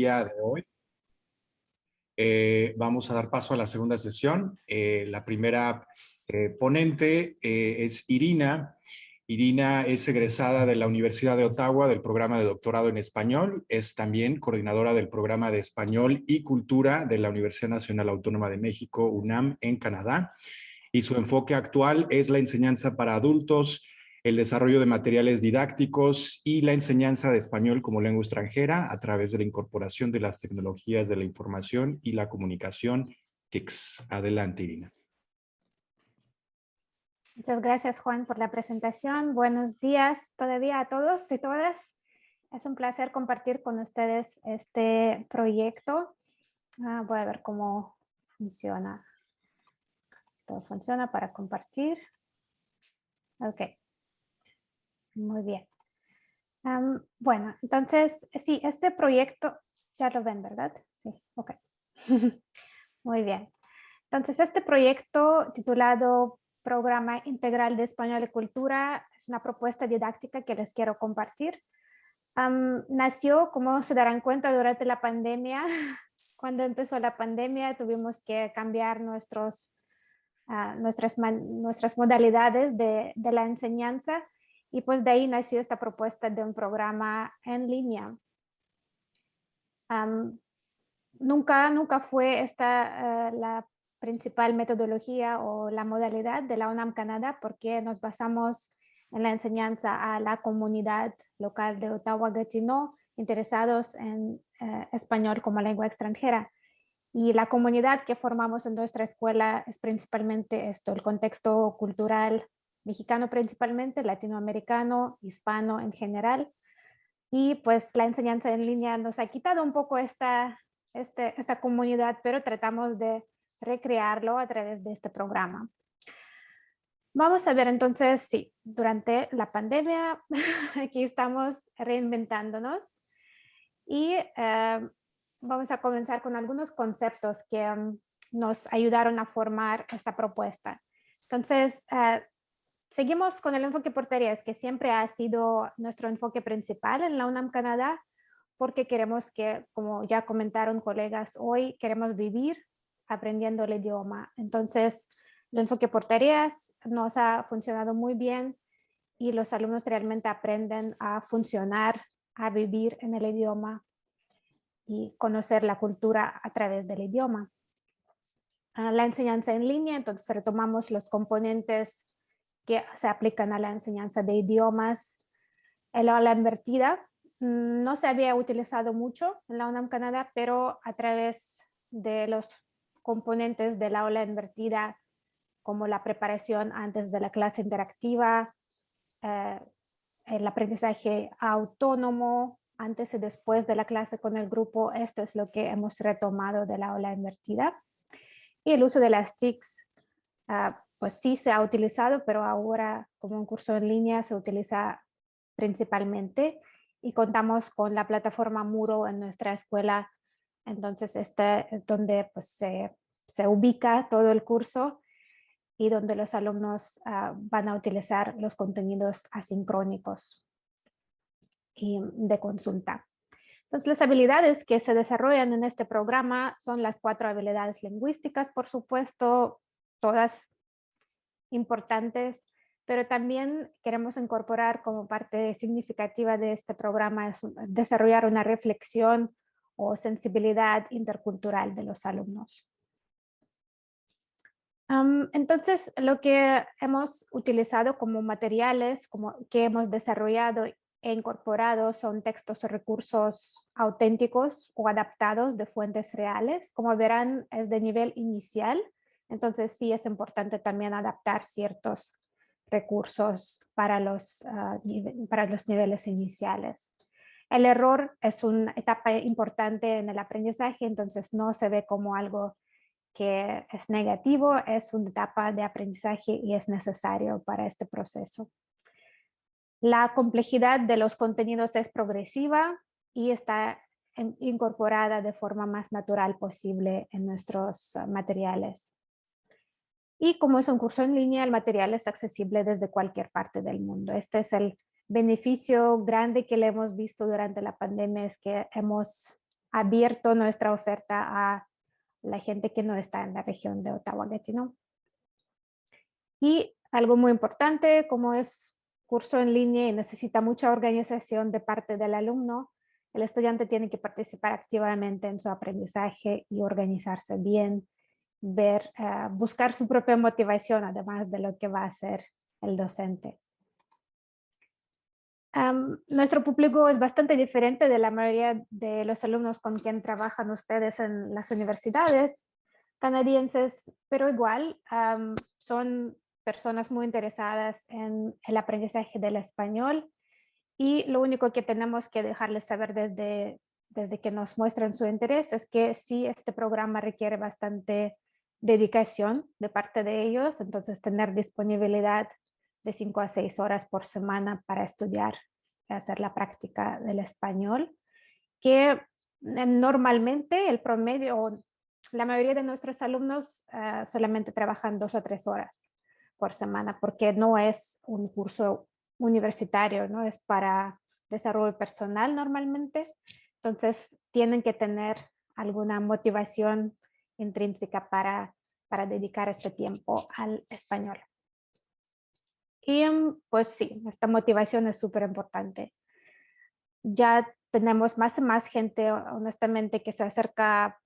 día de hoy. Vamos a dar paso a la segunda sesión. La primera ponente es Irina. Irina es egresada de la Universidad de Ottawa del programa de doctorado en español. Es también coordinadora del programa de español y cultura de la Universidad Nacional Autónoma de México, UNAM, en Canadá. Y su enfoque actual es la enseñanza para adultos, el desarrollo de materiales didácticos y la enseñanza de español como lengua extranjera a través de la incorporación de las tecnologías de la información y la comunicación, TICs. Adelante, Irina. Muchas gracias, Juan, por la presentación. Buenos días todavía a todos y todas. Es un placer compartir con ustedes este proyecto. Voy a ver cómo funciona. Todo funciona para compartir. Ok. Muy bien. Bueno, entonces, sí, este proyecto, ya lo ven, ¿verdad? Sí, ok. Muy bien. Entonces, este proyecto titulado Programa Integral de Español y Cultura es una propuesta didáctica que les quiero compartir. Nació, como se darán cuenta, durante la pandemia. Cuando empezó la pandemia tuvimos que cambiar nuestras modalidades de la enseñanza y pues de ahí nació esta propuesta de un programa en línea. Nunca fue esta la principal metodología o la modalidad de la UNAM Canadá porque nos basamos en la enseñanza a la comunidad local de Ottawa-Gatineau interesados en español como lengua extranjera. Y la comunidad que formamos en nuestra escuela es principalmente esto, el contexto cultural mexicano principalmente, latinoamericano, hispano en general. Y pues la enseñanza en línea nos ha quitado un poco esta comunidad, pero tratamos de recrearlo a través de este programa. Vamos a ver entonces, sí, durante la pandemia aquí estamos reinventándonos y vamos a comenzar con algunos conceptos que nos ayudaron a formar esta propuesta. Entonces, seguimos con el enfoque por tareas, que siempre ha sido nuestro enfoque principal en la UNAM Canadá, porque queremos que, como ya comentaron colegas hoy, queremos vivir aprendiendo el idioma. Entonces, el enfoque por tareas nos ha funcionado muy bien y los alumnos realmente aprenden a funcionar, a vivir en el idioma y conocer la cultura a través del idioma. La enseñanza en línea, entonces retomamos los componentes que se aplican a la enseñanza de idiomas. El aula invertida no se había utilizado mucho en la UNAM Canadá, pero a través de los componentes del aula invertida, como la preparación antes de la clase interactiva, el aprendizaje autónomo, antes y después de la clase con el grupo, esto es lo que hemos retomado del aula invertida. Y el uso de las TICs, pues sí se ha utilizado, pero ahora como un curso en línea se utiliza principalmente y contamos con la plataforma Muro en nuestra escuela. Entonces este es donde pues, se ubica todo el curso y donde los alumnos van a utilizar los contenidos asincrónicos y de consulta. Entonces, las habilidades que se desarrollan en este programa son las 4 habilidades lingüísticas, por supuesto, todas importantes, pero también queremos incorporar como parte significativa de este programa es desarrollar una reflexión o sensibilidad intercultural de los alumnos. Entonces, lo que hemos utilizado como materiales, que hemos desarrollado e incorporado son textos o recursos auténticos o adaptados de fuentes reales. Como verán, es de nivel inicial, entonces sí es importante también adaptar ciertos recursos para los niveles iniciales. El error es una etapa importante en el aprendizaje, entonces no se ve como algo que es negativo, es una etapa de aprendizaje y es necesario para este proceso. La complejidad de los contenidos es progresiva y está incorporada de forma más natural posible en nuestros materiales. Y como es un curso en línea, el material es accesible desde cualquier parte del mundo. Este es el beneficio grande que le hemos visto durante la pandemia, es que hemos abierto nuestra oferta a la gente que no está en la región de Ottawa-Gatineau. Y algo muy importante, como es curso en línea y necesita mucha organización de parte del alumno, el estudiante tiene que participar activamente en su aprendizaje y organizarse bien, buscar su propia motivación, además de lo que va a hacer el docente. Nuestro público es bastante diferente de la mayoría de los alumnos con quien trabajan ustedes en las universidades canadienses, pero igual son personas muy interesadas en el aprendizaje del español, y lo único que tenemos que dejarles saber desde que nos muestran su interés es que sí, este programa requiere bastante dedicación de parte de ellos, entonces tener disponibilidad de 5 a 6 horas por semana para estudiar y hacer la práctica del español, que normalmente el promedio, la mayoría de nuestros alumnos solamente trabajan 2 o 3 horas por semana, porque no es un curso universitario, ¿no? Es para desarrollo personal normalmente. Entonces tienen que tener alguna motivación intrínseca para dedicar este tiempo al español. Y pues sí, esta motivación es súper importante. Ya tenemos más y más gente, honestamente, que se acerca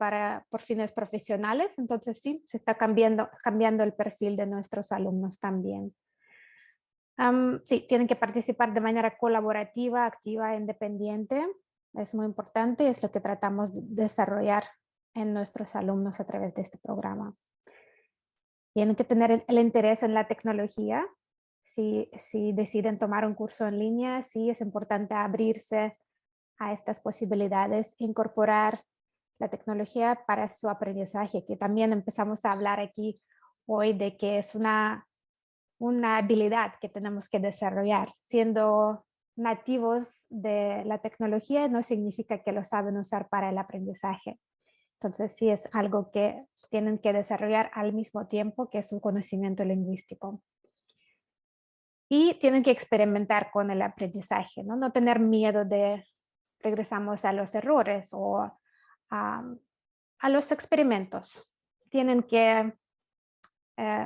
por fines profesionales, entonces sí, se está cambiando el perfil de nuestros alumnos también. Sí, tienen que participar de manera colaborativa, activa e independiente. Es muy importante, es lo que tratamos de desarrollar en nuestros alumnos a través de este programa. Tienen que tener el interés en la tecnología. Si deciden tomar un curso en línea, sí es importante abrirse a estas posibilidades, incorporar la tecnología para su aprendizaje, que también empezamos a hablar aquí hoy de que es una habilidad que tenemos que desarrollar. Siendo nativos de la tecnología no significa que lo saben usar para el aprendizaje. Entonces sí es algo que tienen que desarrollar al mismo tiempo que su conocimiento lingüístico. Y tienen que experimentar con el aprendizaje, no tener miedo de regresamos a los errores o a los experimentos. Tienen que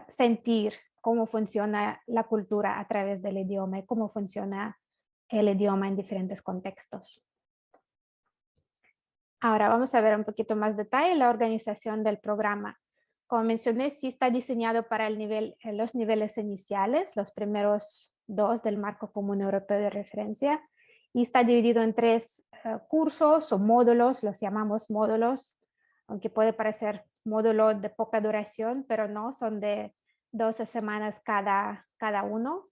sentir cómo funciona la cultura a través del idioma y cómo funciona el idioma en diferentes contextos. Ahora vamos a ver un poquito más detalle la organización del programa. Como mencioné, sí está diseñado para los niveles iniciales, los primeros 2 del Marco Común Europeo de Referencia, y está dividido en 3 cursos o módulos, los llamamos módulos, aunque puede parecer módulo de poca duración, pero no, son de 12 semanas cada uno,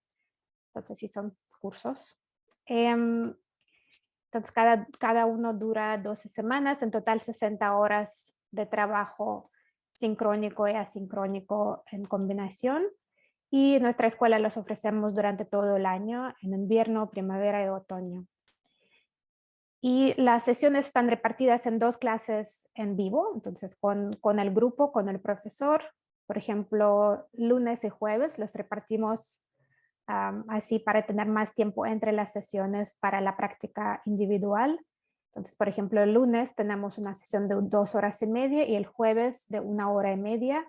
entonces sí son cursos. Entonces cada uno dura 12 semanas, en total 60 horas de trabajo sincrónico y asincrónico en combinación. Y nuestra escuela los ofrecemos durante todo el año, en invierno, primavera y otoño. Y las sesiones están repartidas en 2 clases en vivo, entonces con el grupo, con el profesor. Por ejemplo, lunes y jueves los repartimos así para tener más tiempo entre las sesiones para la práctica individual. Entonces, por ejemplo, el lunes tenemos una sesión de 2 horas y media y el jueves de 1 hora y media.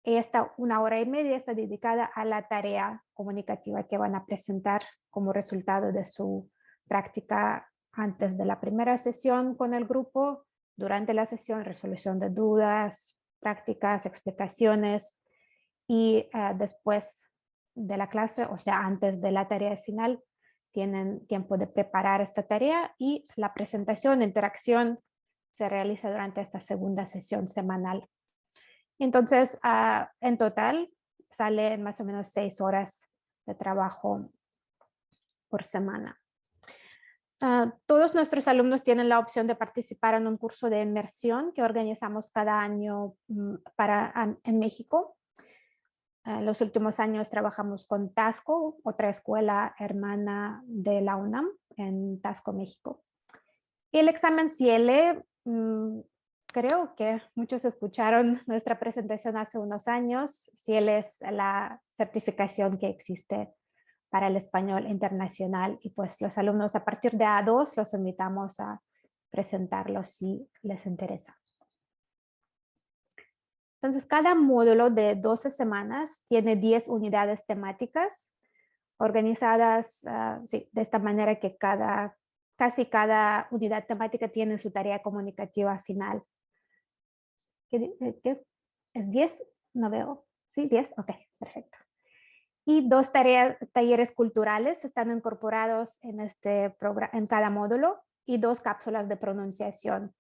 Y esta 1 hora y media está dedicada a la tarea comunicativa que van a presentar como resultado de su práctica antes de la primera sesión con el grupo, durante la sesión, resolución de dudas, prácticas, explicaciones, y después de la clase, o sea, antes de la tarea final, tienen tiempo de preparar esta tarea y la presentación, interacción se realiza durante esta segunda sesión semanal. Entonces, en total, sale más o menos 6 horas de trabajo por semana. Todos nuestros alumnos tienen la opción de participar en un curso de inmersión que organizamos cada año en México. En los últimos años trabajamos con Tasco, otra escuela hermana de la UNAM en Tasco, México. Y el examen CIELE, creo que muchos escucharon nuestra presentación hace unos años. CIELE es la certificación que existe para el español internacional, y pues los alumnos a partir de A2 los invitamos a presentarlo si les interesa. Entonces, cada módulo de 12 semanas tiene 10 unidades temáticas organizadas sí, de esta manera que casi cada unidad temática tiene su tarea comunicativa final. ¿Qué? ¿Es 10? No veo. ¿Sí? 10. Ok, perfecto. Y 2 talleres culturales están incorporados en este programa, en cada módulo, y 2 cápsulas de pronunciación.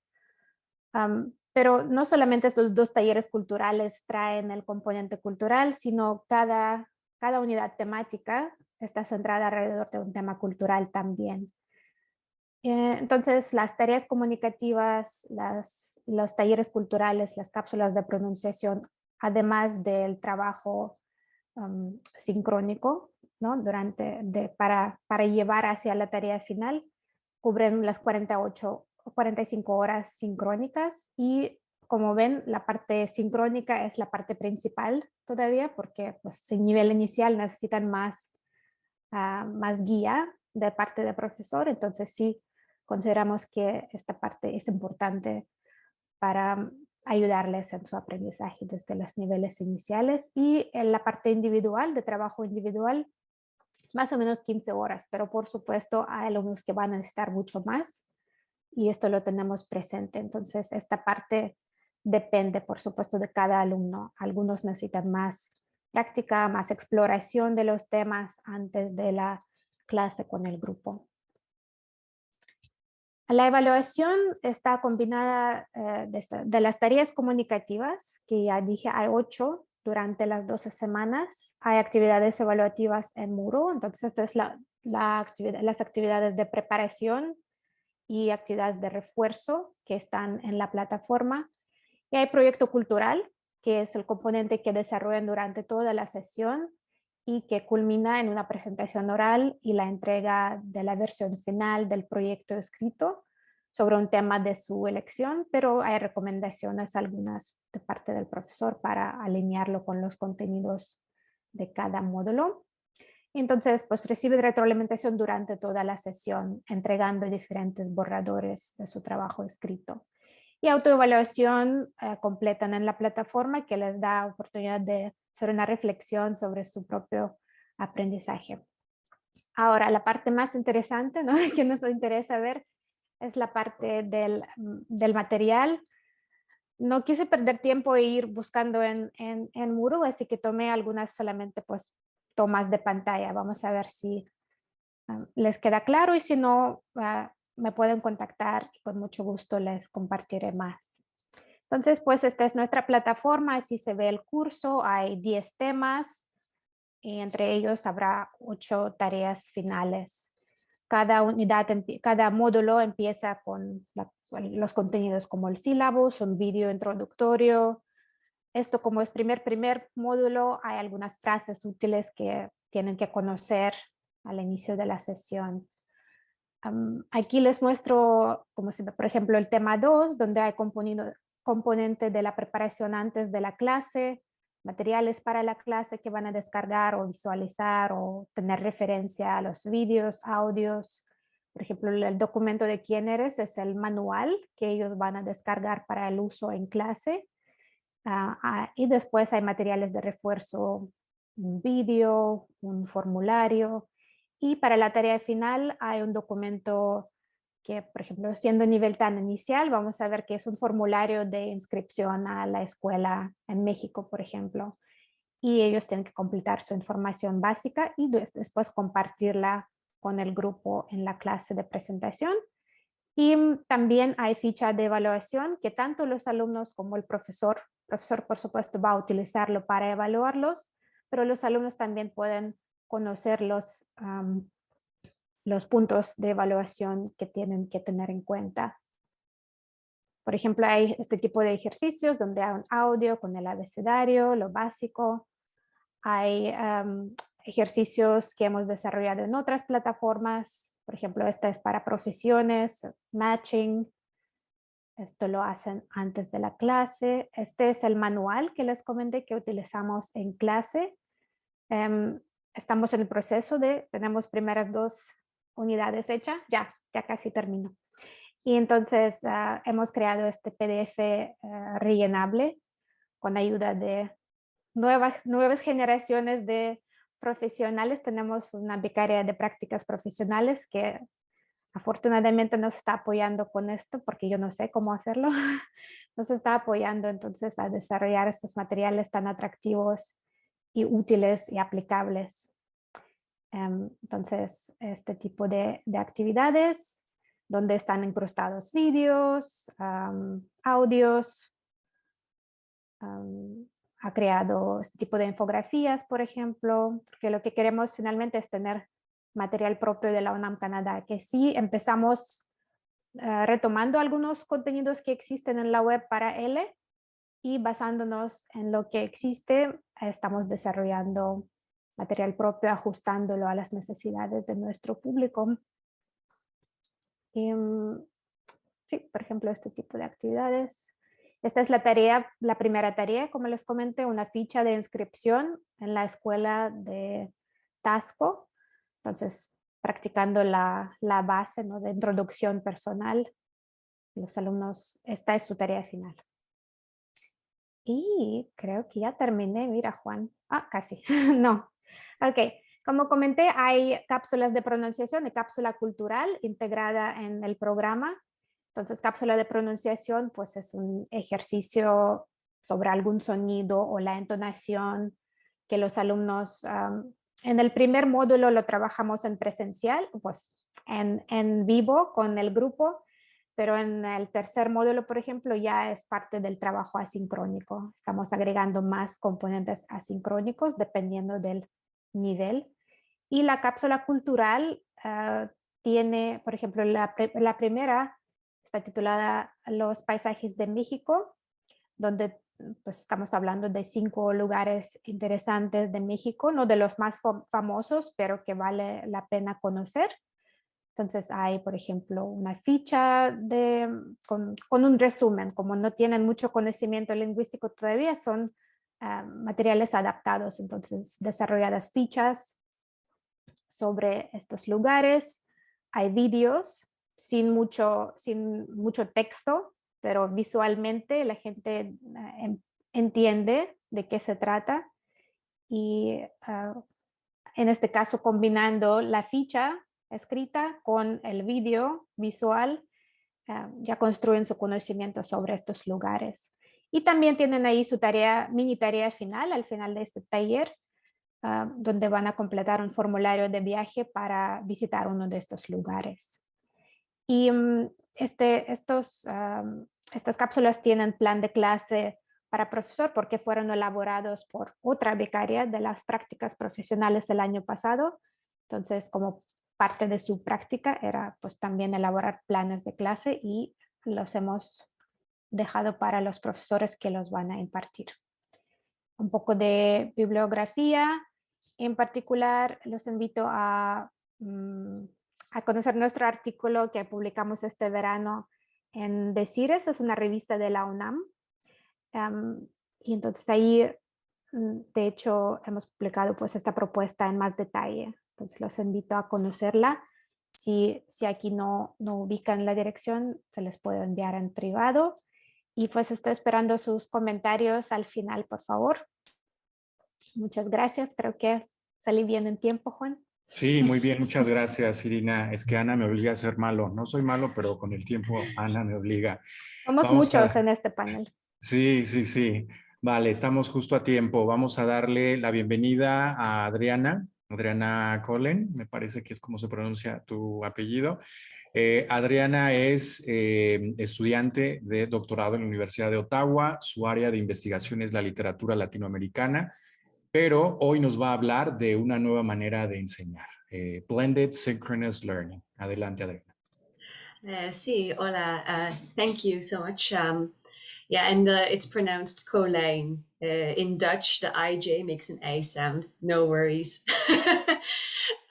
Pero no solamente estos 2 talleres culturales traen el componente cultural, sino cada unidad temática está centrada alrededor de un tema cultural también. Entonces, las tareas comunicativas, los talleres culturales, las cápsulas de pronunciación, además del trabajo sincrónico, ¿no? Para llevar hacia la tarea final, cubren las 48 o 45 horas sincrónicas, y como ven, la parte sincrónica es la parte principal todavía, porque pues, en nivel inicial necesitan más guía de parte del profesor. Entonces sí consideramos que esta parte es importante para ayudarles en su aprendizaje desde los niveles iniciales. Y en la parte individual, de trabajo individual, más o menos 15 horas, pero por supuesto hay alumnos que van a necesitar mucho más, y esto lo tenemos presente. Entonces esta parte depende, por supuesto, de cada alumno. Algunos necesitan más práctica, más exploración de los temas antes de la clase con el grupo. La evaluación está combinada de las tareas comunicativas, que ya dije hay 8 durante las 12 semanas. Hay actividades evaluativas en Moodle, entonces esta es las actividades de preparación y actividades de refuerzo que están en la plataforma. Y hay proyecto cultural, que es el componente que desarrollan durante toda la sesión y que culmina en una presentación oral y la entrega de la versión final del proyecto escrito sobre un tema de su elección, pero hay recomendaciones algunas de parte del profesor para alinearlo con los contenidos de cada módulo. Entonces, pues recibe retroalimentación durante toda la sesión, entregando diferentes borradores de su trabajo escrito. Y autoevaluación completan en la plataforma, que les da oportunidad de hacer una reflexión sobre su propio aprendizaje. Ahora, la parte más interesante, ¿no?, que nos interesa ver, es la parte del material. No quise perder tiempo e ir buscando en Moodle, así que tomé algunas solamente pues tomas de pantalla. Vamos a ver si les queda claro, y si no, me pueden contactar y con mucho gusto les compartiré más. Entonces, pues esta es nuestra plataforma, así se ve el curso. Hay 10 temas y entre ellos habrá 8 tareas finales. Cada módulo empieza con los contenidos como el sílabus, un vídeo introductorio. Esto, como es primer módulo, hay algunas frases útiles que tienen que conocer al inicio de la sesión. Aquí les muestro, por ejemplo, el tema 2, donde hay componente de la preparación antes de la clase, materiales para la clase que van a descargar o visualizar o tener referencia a los vídeos, audios. Por ejemplo, el documento de quién eres es el manual que ellos van a descargar para el uso en clase. Y después hay materiales de refuerzo, un vídeo, un formulario. Y para la tarea final hay un documento que, por ejemplo, siendo nivel tan inicial, vamos a ver que es un formulario de inscripción a la escuela en México, por ejemplo. Y ellos tienen que completar su información básica y después compartirla con el grupo en la clase de presentación. Y también hay ficha de evaluación que tanto los alumnos como el profesor por supuesto va a utilizarlo para evaluarlos, pero los alumnos también pueden conocer los puntos de evaluación que tienen que tener en cuenta. Por ejemplo, hay este tipo de ejercicios donde hay un audio con el abecedario, lo básico. Hay ejercicios que hemos desarrollado en otras plataformas. Por ejemplo, esta es para profesiones, matching. Esto lo hacen antes de la clase. Este es el manual que les comenté que utilizamos en clase. Estamos en el proceso tenemos primeras 2 unidades hechas. Ya casi termino. Y entonces hemos creado este PDF rellenable con ayuda de nuevas generaciones de profesionales. Tenemos una becaria de prácticas profesionales que afortunadamente nos está apoyando con esto porque yo no sé cómo hacerlo. Nos está apoyando entonces a desarrollar estos materiales tan atractivos y útiles y aplicables. Entonces, este tipo de actividades donde están incrustados vídeos, audios, ha creado este tipo de infografías, por ejemplo, porque lo que queremos finalmente es tener material propio de la UNAM Canadá, que sí empezamos retomando algunos contenidos que existen en la web para L y basándonos en lo que existe, estamos desarrollando material propio, ajustándolo a las necesidades de nuestro público. Y, sí, por ejemplo, este tipo de actividades. Esta es la primera tarea, como les comenté, una ficha de inscripción en la escuela de Tasco. Entonces, practicando la base, ¿no?, de introducción personal. Los alumnos, esta es su tarea final. Y creo que ya terminé, mira Juan. Casi, no. Ok, como comenté, hay cápsulas de pronunciación y cápsula cultural integrada en el programa. Entonces, cápsula de pronunciación, pues es un ejercicio sobre algún sonido o la entonación que los alumnos, en el primer módulo lo trabajamos en presencial, pues en vivo con el grupo, pero en el tercer módulo, por ejemplo, ya es parte del trabajo asincrónico. Estamos agregando más componentes asincrónicos dependiendo del nivel. Y la cápsula cultural tiene, por ejemplo, la primera está titulada Los paisajes de México, donde pues estamos hablando de 5 lugares interesantes de México, no de los más famosos, pero que vale la pena conocer. Entonces hay, por ejemplo, una ficha con un resumen. Como no tienen mucho conocimiento lingüístico todavía, son materiales adaptados. Entonces, desarrolladas fichas sobre estos lugares. Hay vídeos sin mucho texto, pero visualmente la gente entiende de qué se trata. Y en este caso, combinando la ficha escrita con el vídeo visual, ya construyen su conocimiento sobre estos lugares. Y también tienen ahí su mini tarea final, al final de este taller, donde van a completar un formulario de viaje para visitar uno de estos lugares. Y estas cápsulas tienen plan de clase para profesor porque fueron elaborados por otra becaria de las prácticas profesionales el año pasado. Entonces, como parte de su práctica era pues también elaborar planes de clase y los hemos dejado para los profesores que los van a impartir. Un poco de bibliografía. En particular, los invito a conocer nuestro artículo que publicamos este verano en Decires, es una revista de la UNAM. Y entonces ahí, de hecho, hemos publicado pues esta propuesta en más detalle. Entonces los invito a conocerla. Si aquí no ubican la dirección, se les puede enviar en privado. Y pues estoy esperando sus comentarios al final, por favor. Muchas gracias. Creo que salí bien en tiempo, Juan. Sí, muy bien, muchas gracias, Irina. Es que Ana me obliga a ser malo. No soy malo, pero con el tiempo Ana me obliga. Somos muchos en este panel. Sí, sí, sí. Vale, estamos justo a tiempo. Vamos a darle la bienvenida a Adriana Cullen, me parece que es como se pronuncia tu apellido. Adriana es estudiante de doctorado en la Universidad de Ottawa. Su área de investigación es la literatura latinoamericana, pero hoy nos va a hablar de una nueva manera de enseñar, Blended Synchronous Learning. Adelante, Adriana. Sí, hola. Thank you so much. Yeah, and it's pronounced Colijn. In Dutch, the IJ makes an A sound. No worries.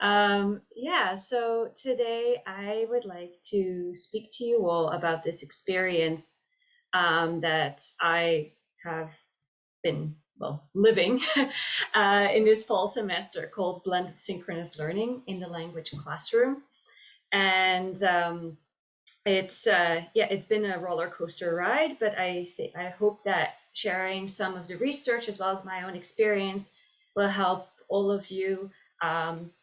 Yeah, so today I would like to speak to you all about this experience that I have been, living in this fall semester called Blended Synchronous Learning in the Language Classroom. And it's been a roller coaster ride, but I hope that sharing some of the research as well as my own experience will help all of you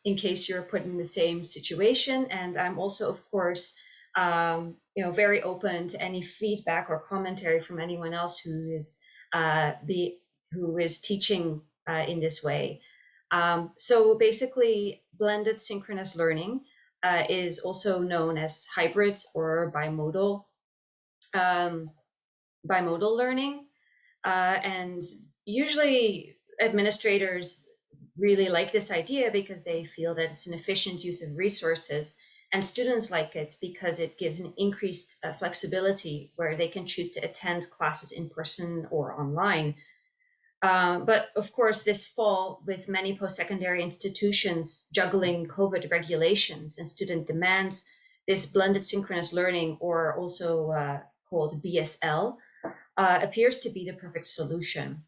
in case you're put in the same situation. And I'm also, of course, very open to any feedback or commentary from anyone else who is teaching in this way. So basically, blended synchronous learning is also known as hybrid or bimodal learning. And usually administrators really like this idea because they feel that it's an efficient use of resources, and students like it because it gives an increased flexibility where they can choose to attend classes in person or online. But of course, this fall, with many post-secondary institutions juggling COVID regulations and student demands, this blended synchronous learning, or also called BSL, appears to be the perfect solution.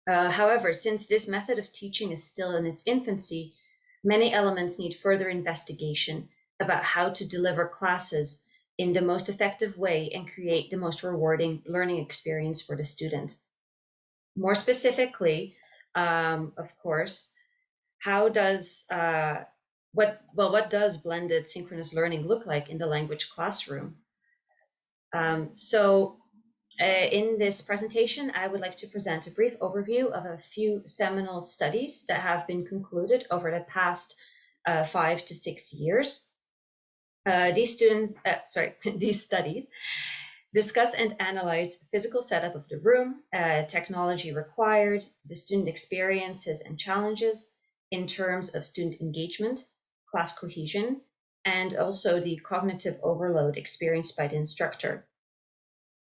However, since this method of teaching is still in its infancy, many elements need further investigation about how to deliver classes in the most effective way and create the most rewarding learning experience for the student. More specifically, of course, what does blended synchronous learning look like in the language classroom? In this presentation, I would like to present a brief overview of a few seminal studies that have been concluded over the past 5 to 6 years. These studies discuss and analyze physical setup of the room, technology required, the student experiences and challenges in terms of student engagement, class cohesion, and also the cognitive overload experienced by the instructor.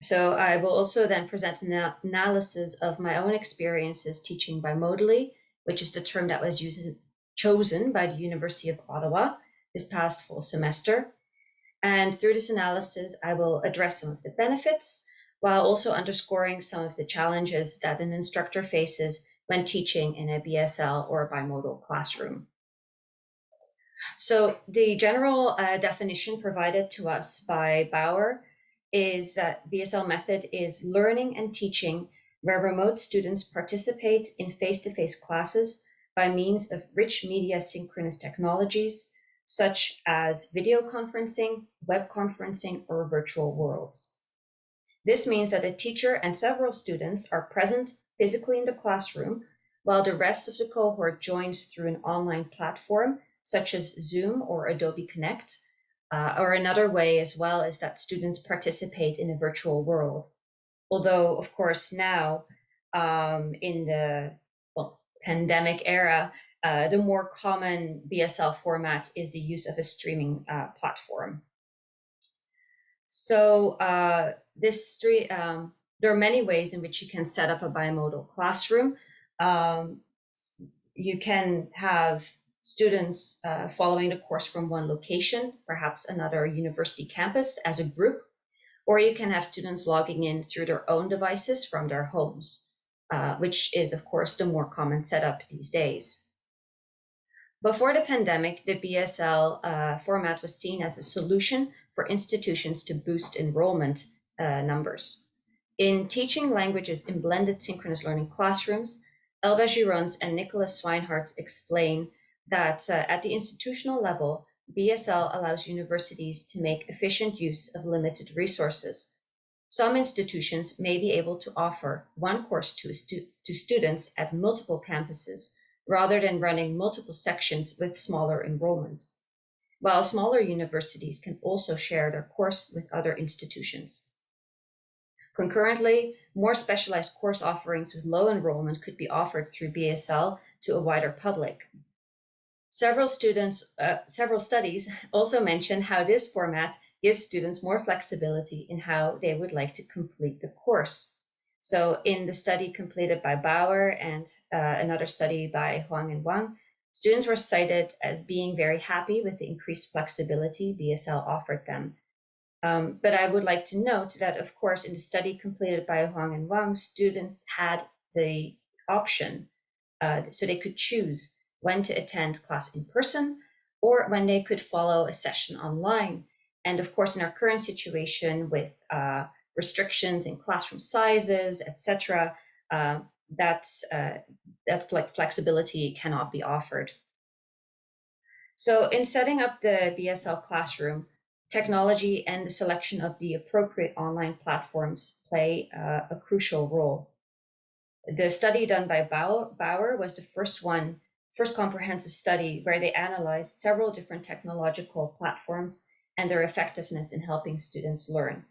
So I will also then present an analysis of my own experiences teaching bimodally, which is the term that was chosen by the University of Ottawa this past fall semester. And through this analysis, I will address some of the benefits while also underscoring some of the challenges that an instructor faces when teaching in a BSL or a bimodal classroom. So the general definition provided to us by Bauer is that BSL method is learning and teaching where remote students participate in face-to-face classes by means of rich media synchronous technologies, such as video conferencing, web conferencing, or virtual worlds. This means that a teacher and several students are present physically in the classroom, while the rest of the cohort joins through an online platform, such as Zoom or Adobe Connect, or another way as well is that students participate in a virtual world. Although, of course, now in the pandemic era, the more common BSL format is the use of a streaming platform. So there are many ways in which you can set up a bimodal classroom. You can have students following the course from one location, perhaps another university campus as a group, or you can have students logging in through their own devices from their homes, which is, of course, the more common setup these days. Before the pandemic, the BSL format was seen as a solution for institutions to boost enrollment numbers. In teaching languages in blended synchronous learning classrooms, Elba Girons and Nicholas Swinehart explain that at the institutional level, BSL allows universities to make efficient use of limited resources. Some institutions may be able to offer one course to students at multiple campuses, rather than running multiple sections with smaller enrollment, while smaller universities can also share their course with other institutions. Concurrently, more specialized course offerings with low enrollment could be offered through BSL to a wider public. Several studies also mention how this format gives students more flexibility in how they would like to complete the course. So in the study completed by Bauer and another study by Huang and Wang, students were cited as being very happy with the increased flexibility BSL offered them. But I would like to note that, of course, in the study completed by Huang and Wang, students had the option, so they could choose when to attend class in person or when they could follow a session online. And of course, in our current situation with restrictions in classroom sizes, etc., that flexibility cannot be offered. So in setting up the BSL classroom, technology and the selection of the appropriate online platforms play a crucial role. The study done by Bauer was the first comprehensive study where they analyzed several different technological platforms and their effectiveness in helping students learn.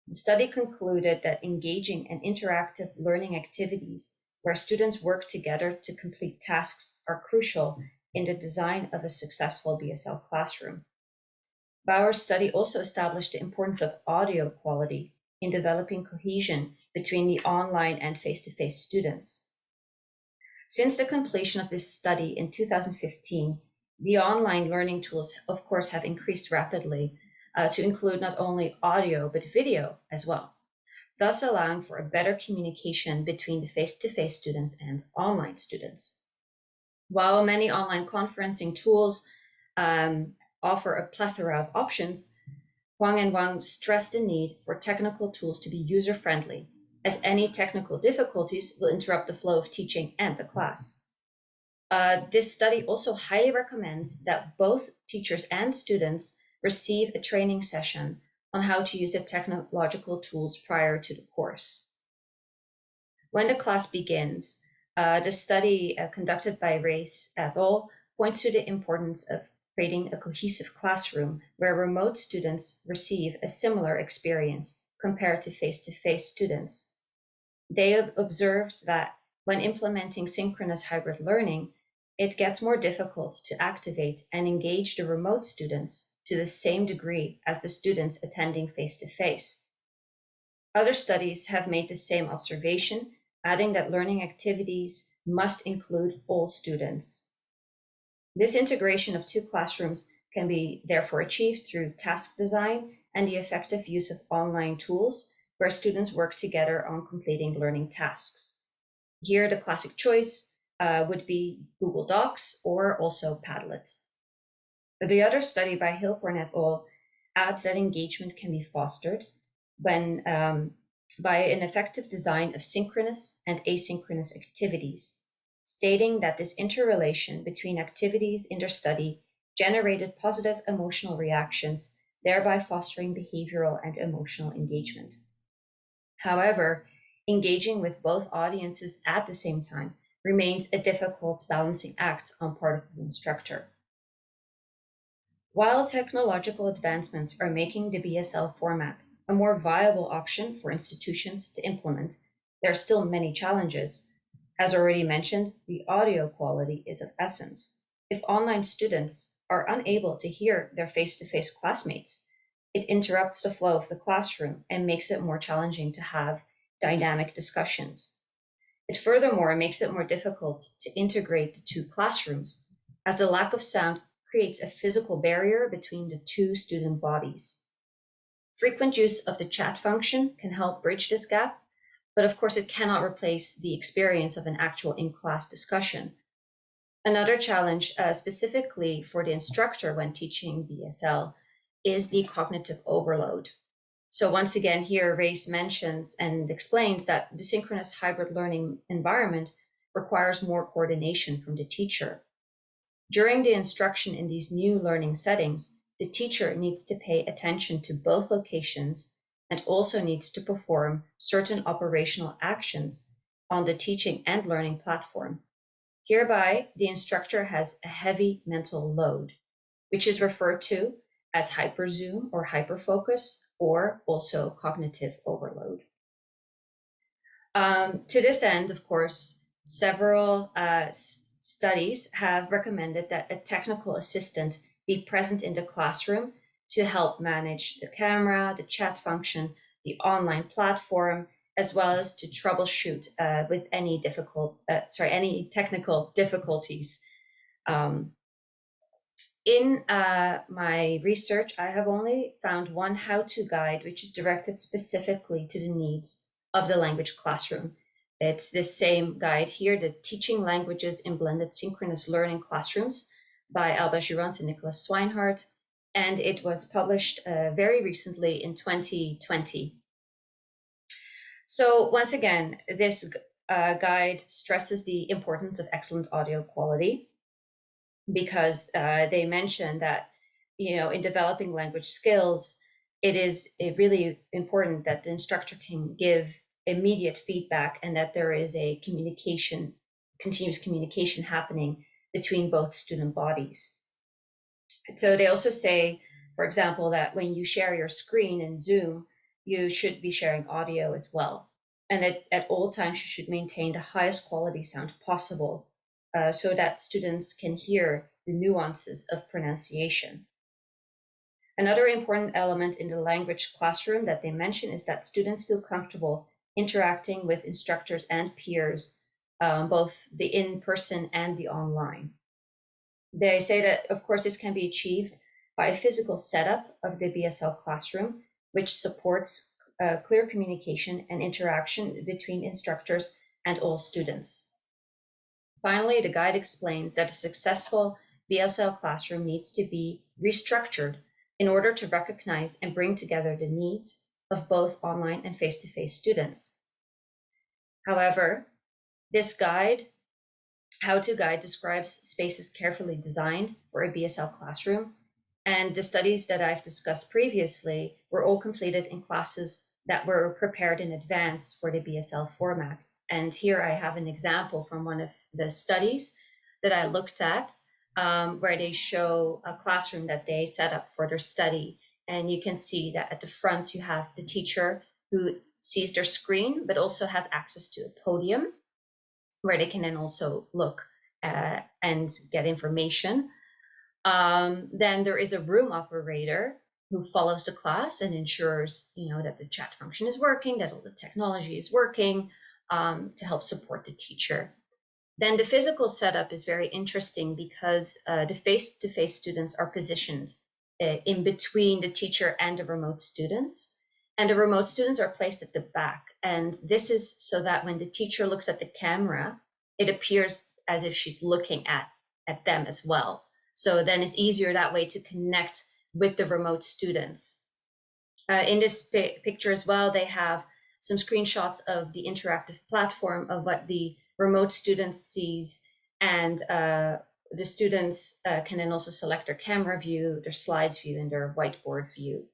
The study concluded that engaging in interactive learning activities where students work together to complete tasks are crucial in the design of a successful BSL classroom. Bauer's study also established the importance of audio quality in developing cohesion between the online and face-to-face students. Since the completion of this study in 2015, the online learning tools, of course, have increased rapidly to include not only audio, but video as well, thus allowing for a better communication between the face-to-face students and online students. While many online conferencing tools offer a plethora of options, Huang and Wang stressed the need for technical tools to be user-friendly, as any technical difficulties will interrupt the flow of teaching and the class. This study also highly recommends that both teachers and students receive a training session on how to use the technological tools prior to the course. When the class begins, the study conducted by Reis et al. Points to the importance of creating a cohesive classroom where remote students receive a similar experience compared to face-to-face students. They observed that when implementing synchronous hybrid learning, it gets more difficult to activate and engage the remote students to the same degree as the students attending face-to-face. Other studies have made the same observation, adding that learning activities must include all students. This integration of two classrooms can be therefore achieved through task design and the effective use of online tools where students work together on completing learning tasks. Here, the classic choice would be Google Docs or also Padlet. The other study by Hilcorn et al. Adds that engagement can be fostered when by an effective design of synchronous and asynchronous activities, stating that this interrelation between activities in their study generated positive emotional reactions, thereby fostering behavioral and emotional engagement. However, engaging with both audiences at the same time remains a difficult balancing act on part of the instructor. While technological advancements are making the BSL format a more viable option for institutions to implement, there are still many challenges. As already mentioned, the audio quality is of essence. If online students are unable to hear their face-to-face classmates, it interrupts the flow of the classroom and makes it more challenging to have dynamic discussions. It furthermore makes it more difficult to integrate the two classrooms, as the lack of sound creates a physical barrier between the two student bodies. Frequent use of the chat function can help bridge this gap, but of course it cannot replace the experience of an actual in-class discussion. Another challenge specifically for the instructor when teaching BSL is the cognitive overload. So once again, here Reis mentions and explains that the synchronous hybrid learning environment requires more coordination from the teacher. During the instruction in these new learning settings, the teacher needs to pay attention to both locations and also needs to perform certain operational actions on the teaching and learning platform. Hereby, the instructor has a heavy mental load, which is referred to as hyperzoom or hyperfocus, or also cognitive overload. To this end, of course, several studies have recommended that a technical assistant be present in the classroom to help manage the camera, the chat function, the online platform, as well as to troubleshoot with any technical difficulties. In my research, I have only found one how-to guide, which is directed specifically to the needs of the language classroom. It's this same guide here, the Teaching Languages in Blended Synchronous Learning Classrooms by Alba Girons and Nicholas Swinehart. and it was published very recently in 2020. So once again, this guide stresses the importance of excellent audio quality because they mention that, in developing language skills, it is really important that the instructor can give immediate feedback and that there is a continuous communication happening between both student bodies. So they also say, for example, that when you share your screen in Zoom, you should be sharing audio as well. And at all times, you should maintain the highest quality sound possible so that students can hear the nuances of pronunciation. Another important element in the language classroom that they mention is that students feel comfortable interacting with instructors and peers, both the in-person and the online. They say that, of course, this can be achieved by a physical setup of the BSL classroom, which supports clear communication and interaction between instructors and all students. Finally, the guide explains that a successful BSL classroom needs to be restructured in order to recognize and bring together the needs of both online and face-to-face students. However, this guide, how-to guide, describes spaces carefully designed for a BSL classroom, and the studies that I've discussed previously were all completed in classes that were prepared in advance for the BSL format. And here I have an example from one of the studies that I looked at, where they show a classroom that they set up for their study. And you can see that at the front, you have the teacher who sees their screen, but also has access to a podium where they can then also look and get information. Then there is a room operator who follows the class and ensures, that the chat function is working, that all the technology is working to help support the teacher. Then the physical setup is very interesting because the face-to-face students are positioned in between the teacher and the remote students. And the remote students are placed at the back. And this is so that when the teacher looks at the camera, it appears as if she's looking at them as well. So then it's easier that way to connect with the remote students. In this picture as well, they have some screenshots of the interactive platform of what the remote students sees, and the students can then also select their camera view, their slides view, and their whiteboard view.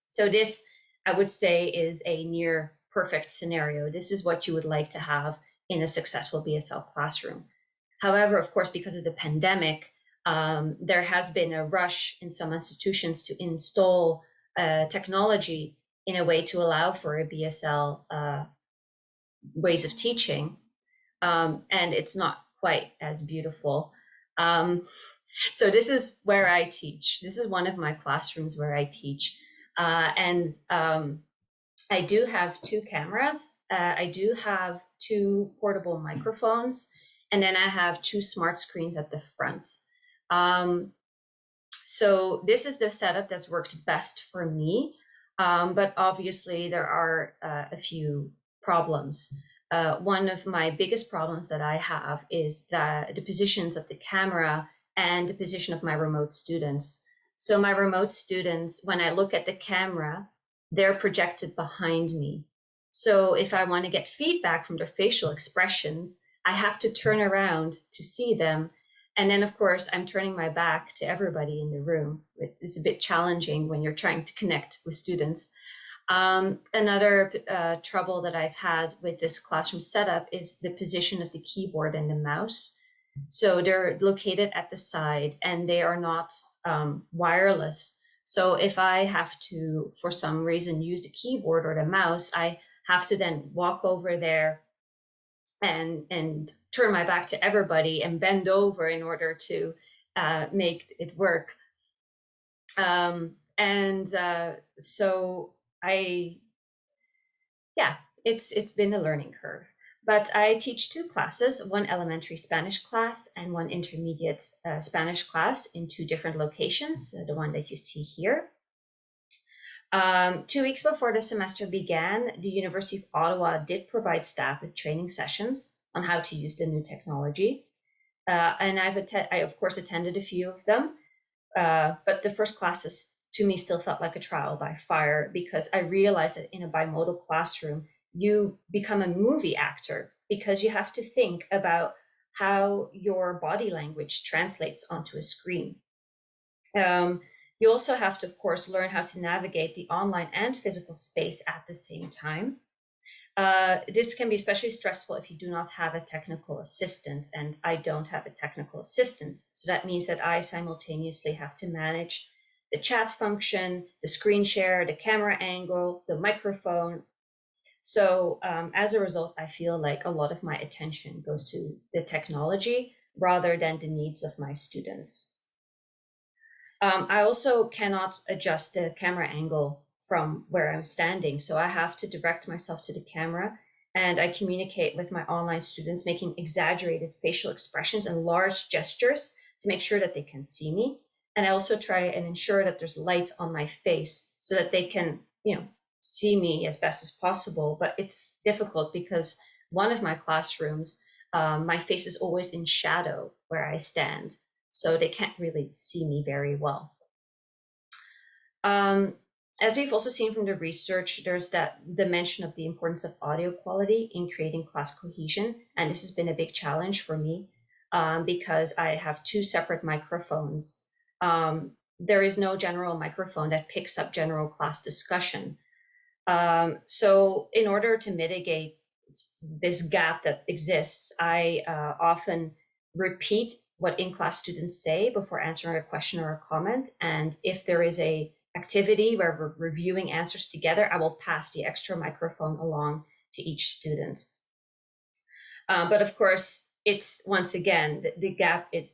So this, I would say, is a near perfect scenario. This is what you would like to have in a successful BSL classroom. However, of course, because of the pandemic, there has been a rush in some institutions to install technology in a way to allow for a BSL ways of teaching. And it's not quite as beautiful. So this is where I teach. This is one of my classrooms where I teach. And I do have 2 cameras. I do have 2 portable microphones, and then I have 2 smart screens at the front. So this is the setup that's worked best for me. But obviously there are a few problems. One of my biggest problems that I have is the positions of the camera and the position of my remote students. So my remote students, when I look at the camera, they're projected behind me. So if I want to get feedback from their facial expressions, I have to turn around to see them. And then, of course, I'm turning my back to everybody in the room. It's a bit challenging when you're trying to connect with students. Another trouble that I've had with this classroom setup is the position of the keyboard and the mouse. So they're located at the side and they are not wireless. So if I have to, for some reason, use the keyboard or the mouse, I have to then walk over there and turn my back to everybody and bend over in order to make it work. So it's been a learning curve. But I teach 2 classes, one elementary Spanish class and one intermediate Spanish class in 2 different locations, the one that you see here. 2 weeks before the semester began, the University of Ottawa did provide staff with training sessions on how to use the new technology. And I, of course, attended a few of them. But the first classes to me still felt like a trial by fire, because I realized that in a bimodal classroom, you become a movie actor, because you have to think about how your body language translates onto a screen. You also have to, of course, learn how to navigate the online and physical space at the same time. This can be especially stressful if you do not have a technical assistant, and I don't have a technical assistant. So that means that I simultaneously have to manage the chat function, the screen share, the camera angle, the microphone. So as a result, I feel like a lot of my attention goes to the technology rather than the needs of my students. I also cannot adjust the camera angle from where I'm standing. So I have to direct myself to the camera, and I communicate with my online students, making exaggerated facial expressions and large gestures to make sure that they can see me. And I also try and ensure that there's light on my face so that they can, see me as best as possible. But it's difficult because one of my classrooms, my face is always in shadow where I stand, so they can't really see me very well. As we've also seen from the research, there's that dimension of the importance of audio quality in creating class cohesion. And this has been a big challenge for me because I have two separate microphones. There is no general microphone that picks up general class discussion. So in order to mitigate this gap that exists, I often repeat what in-class students say before answering a question or a comment. And if there is a activity where we're reviewing answers together, I will pass the extra microphone along to each student. But of course, it's once again, the gap, it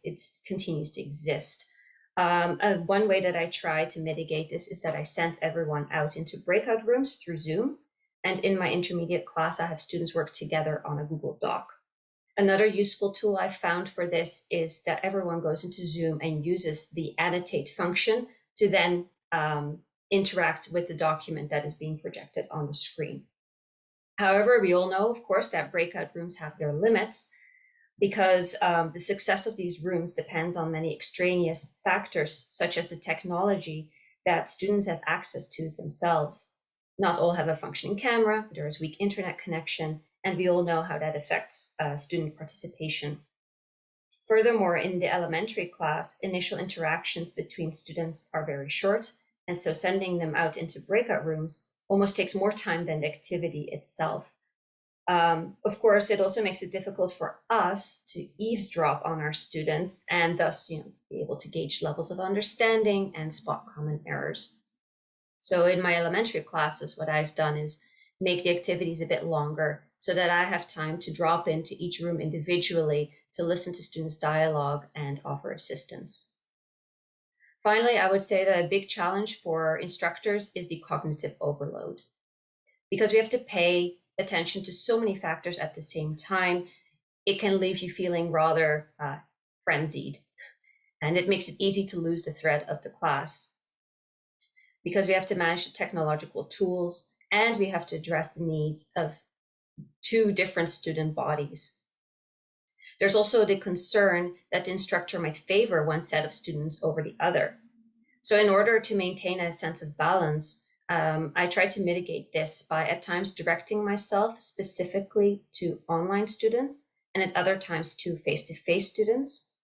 continues to exist. One way that I try to mitigate this is that I sent everyone out into breakout rooms through Zoom. And in my intermediate class, I have students work together on a Google Doc. Another useful tool I found for this is that everyone goes into Zoom and uses the annotate function to then interact with the document that is being projected on the screen. However, we all know, of course, that breakout rooms have their limits, because the success of these rooms depends on many extraneous factors, such as the technology that students have access to themselves. Not all have a functioning camera, there is weak internet connection, and we all know how that affects student participation. Furthermore, in the elementary class, initial interactions between students are very short, and so sending them out into breakout rooms almost takes more time than the activity itself. Of course, it also makes it difficult for us to eavesdrop on our students and thus, be able to gauge levels of understanding and spot common errors. So in my elementary classes, what I've done is make the activities a bit longer so that I have time to drop into each room individually to listen to students' dialogue and offer assistance. Finally, I would say that a big challenge for instructors is the cognitive overload. Because we have to pay attention to so many factors at the same time, it can leave you feeling rather frenzied. And it makes it easy to lose the thread of the class. Because we have to manage the technological tools and we have to address the needs of two different student bodies. There's also the concern that the instructor might favor one set of students over the other. So in order to maintain a sense of balance, I try to mitigate this by at times directing myself specifically to online students and at other times to face-to-face students.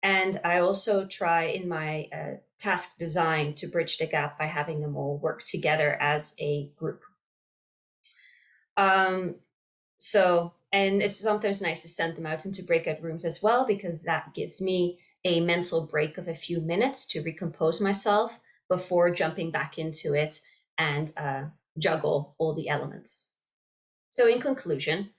And I also try in my task design to bridge the gap by having them all work together as a group. And it's sometimes nice to send them out into breakout rooms as well, because that gives me a mental break of a few minutes to recompose myself before jumping back into it and juggle all the elements. So in conclusion,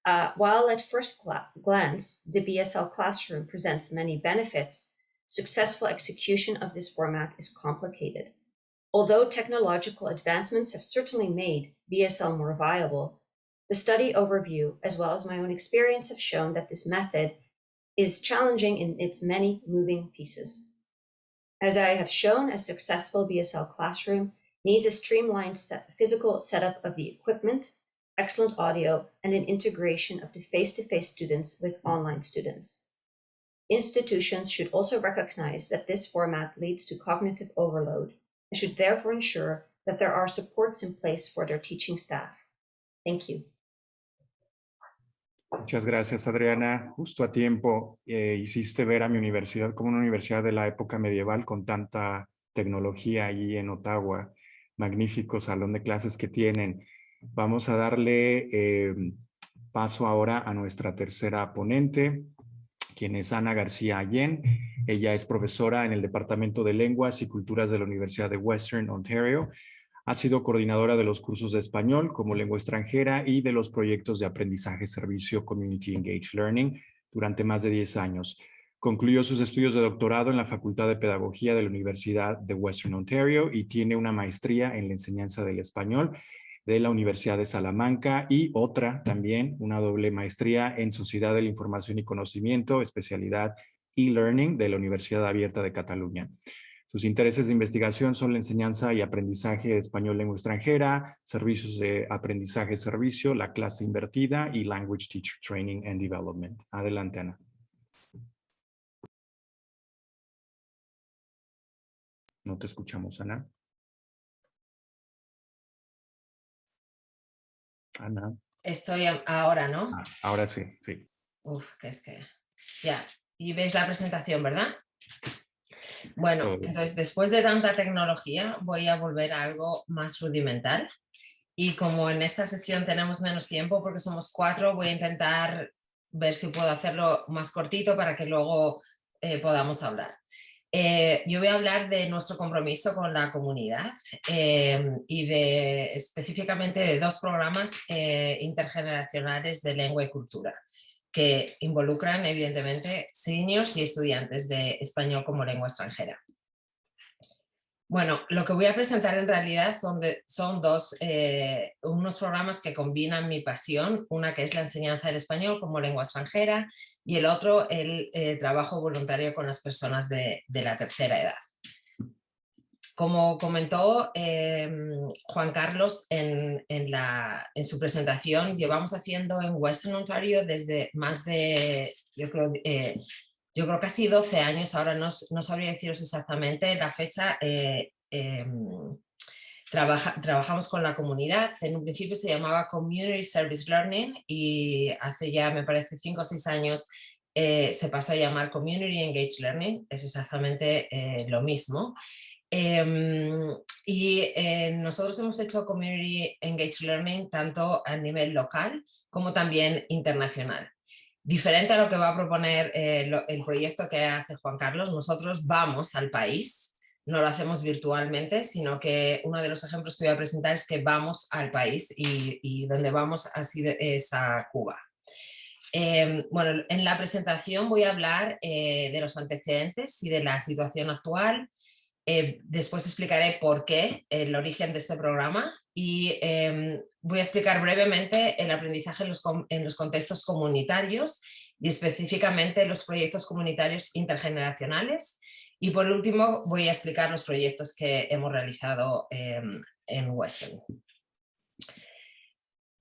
while at first glance, the BSL classroom presents many benefits, successful execution of this format is complicated. Although technological advancements have certainly made BSL more viable, the study overview, as well as my own experience, have shown that this method is challenging in its many moving pieces. As I have shown, a successful BSL classroom needs a streamlined physical setup of the equipment, excellent audio, and an integration of the face-to-face students with online students. institutions should also recognize that this format leads to cognitive overload and should therefore ensure that there are supports in place for their teaching staff. Thank you. Muchas gracias, Adriana. Justo a tiempo hiciste ver a mi universidad como una universidad de la época medieval con tanta tecnología allí en Ottawa. Magnífico salón de clases que tienen. Vamos a darle paso ahora a nuestra tercera ponente, quien es Ana García Allen. Ella es profesora en el Departamento de Lenguas y Culturas de la Universidad de Western Ontario. Ha sido coordinadora de los cursos de español como lengua extranjera y de los proyectos de aprendizaje-servicio Community Engaged Learning durante más de 10 años. Concluyó sus estudios de doctorado en la Facultad de Pedagogía de la Universidad de Western Ontario y tiene una maestría en la enseñanza del español de la Universidad de Salamanca y otra también, una doble maestría en Sociedad de la Información y Conocimiento, especialidad e-Learning de la Universidad Abierta de Cataluña. Sus intereses de investigación son la enseñanza y aprendizaje de español lengua extranjera, servicios de aprendizaje-servicio, la clase invertida y Language Teacher Training and Development. Adelante, Ana. No te escuchamos, Ana. Ana. Estoy ahora, ¿no? Ahora sí, sí. Uf, que es que... Ya, y veis la presentación, ¿verdad? Bueno, entonces después de tanta tecnología voy a volver a algo más rudimental y como en esta sesión tenemos menos tiempo porque somos 4, voy a intentar ver si puedo hacerlo más cortito para que luego podamos hablar. Yo voy a hablar de nuestro compromiso con la comunidad y específicamente de 2 programas intergeneracionales de lengua y cultura que involucran evidentemente seniors y estudiantes de español como lengua extranjera. Bueno, lo que voy a presentar en realidad son unos programas que combinan mi pasión, una que es la enseñanza del español como lengua extranjera y el otro el trabajo voluntario con las personas de la tercera edad. Como comentó Juan Carlos en su presentación, llevamos haciendo en Western Ontario desde más de, yo creo casi 12 años, ahora no sabría deciros exactamente la fecha. Trabajamos con la comunidad, en un principio se llamaba Community Service Learning y hace ya me parece 5 o 6 años se pasó a llamar Community Engaged Learning, es exactamente lo mismo. Nosotros hemos hecho Community Engaged Learning tanto a nivel local como también internacional. Diferente a lo que va a proponer el proyecto que hace Juan Carlos, nosotros vamos al país, no lo hacemos virtualmente, sino que uno de los ejemplos que voy a presentar es que vamos al país y donde vamos es a Cuba. Bueno, en la presentación voy a hablar de los antecedentes y de la situación actual. Después explicaré por qué, el origen de este programa y voy a explicar brevemente el aprendizaje en los contextos comunitarios y específicamente los proyectos comunitarios intergeneracionales y por último voy a explicar los proyectos que hemos realizado en Western.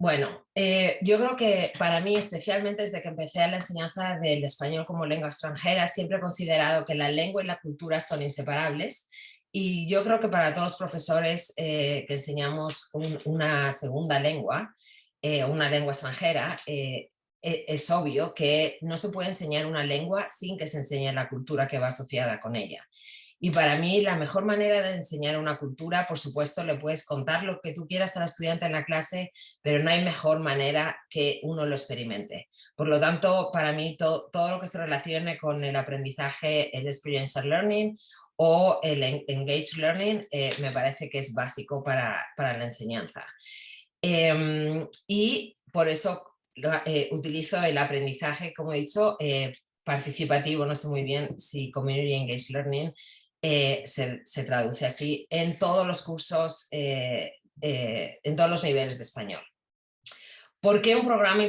Bueno, yo creo que para mí, especialmente desde que empecé la enseñanza del español como lengua extranjera, siempre he considerado que la lengua y la cultura son inseparables y yo creo que para todos los profesores que enseñamos una segunda lengua, una lengua extranjera, es obvio que no se puede enseñar una lengua sin que se enseñe la cultura que va asociada con ella. Y para mí la mejor manera de enseñar una cultura, por supuesto, le puedes contar lo que tú quieras al estudiante en la clase, pero no hay mejor manera que uno lo experimente. Por lo tanto, para mí todo lo que se relacione con el aprendizaje, el experiential learning o el engaged learning, me parece que es básico para la enseñanza. Y por eso utilizo el aprendizaje, como he dicho, participativo, no sé muy bien si Community Engaged Learning se traduce así en todos los cursos, en todos los niveles de español. ¿Por qué un programa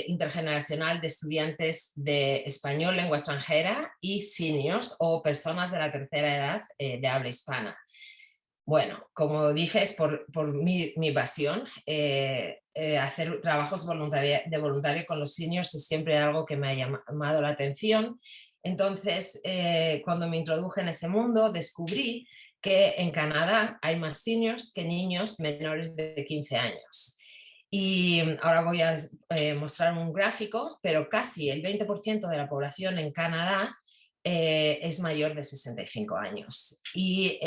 intergeneracional de estudiantes de español, lengua extranjera y seniors o personas de la tercera edad de habla hispana? Bueno, como dije, es por mi pasión. Hacer trabajos de voluntario con los seniors es siempre algo que me ha llamado la atención Entonces, cuando me introduje en ese mundo, descubrí que en Canadá hay más seniors que niños menores de 15 años. Y ahora voy a mostrar un gráfico, pero casi el 20% de la población en Canadá es mayor de 65 años y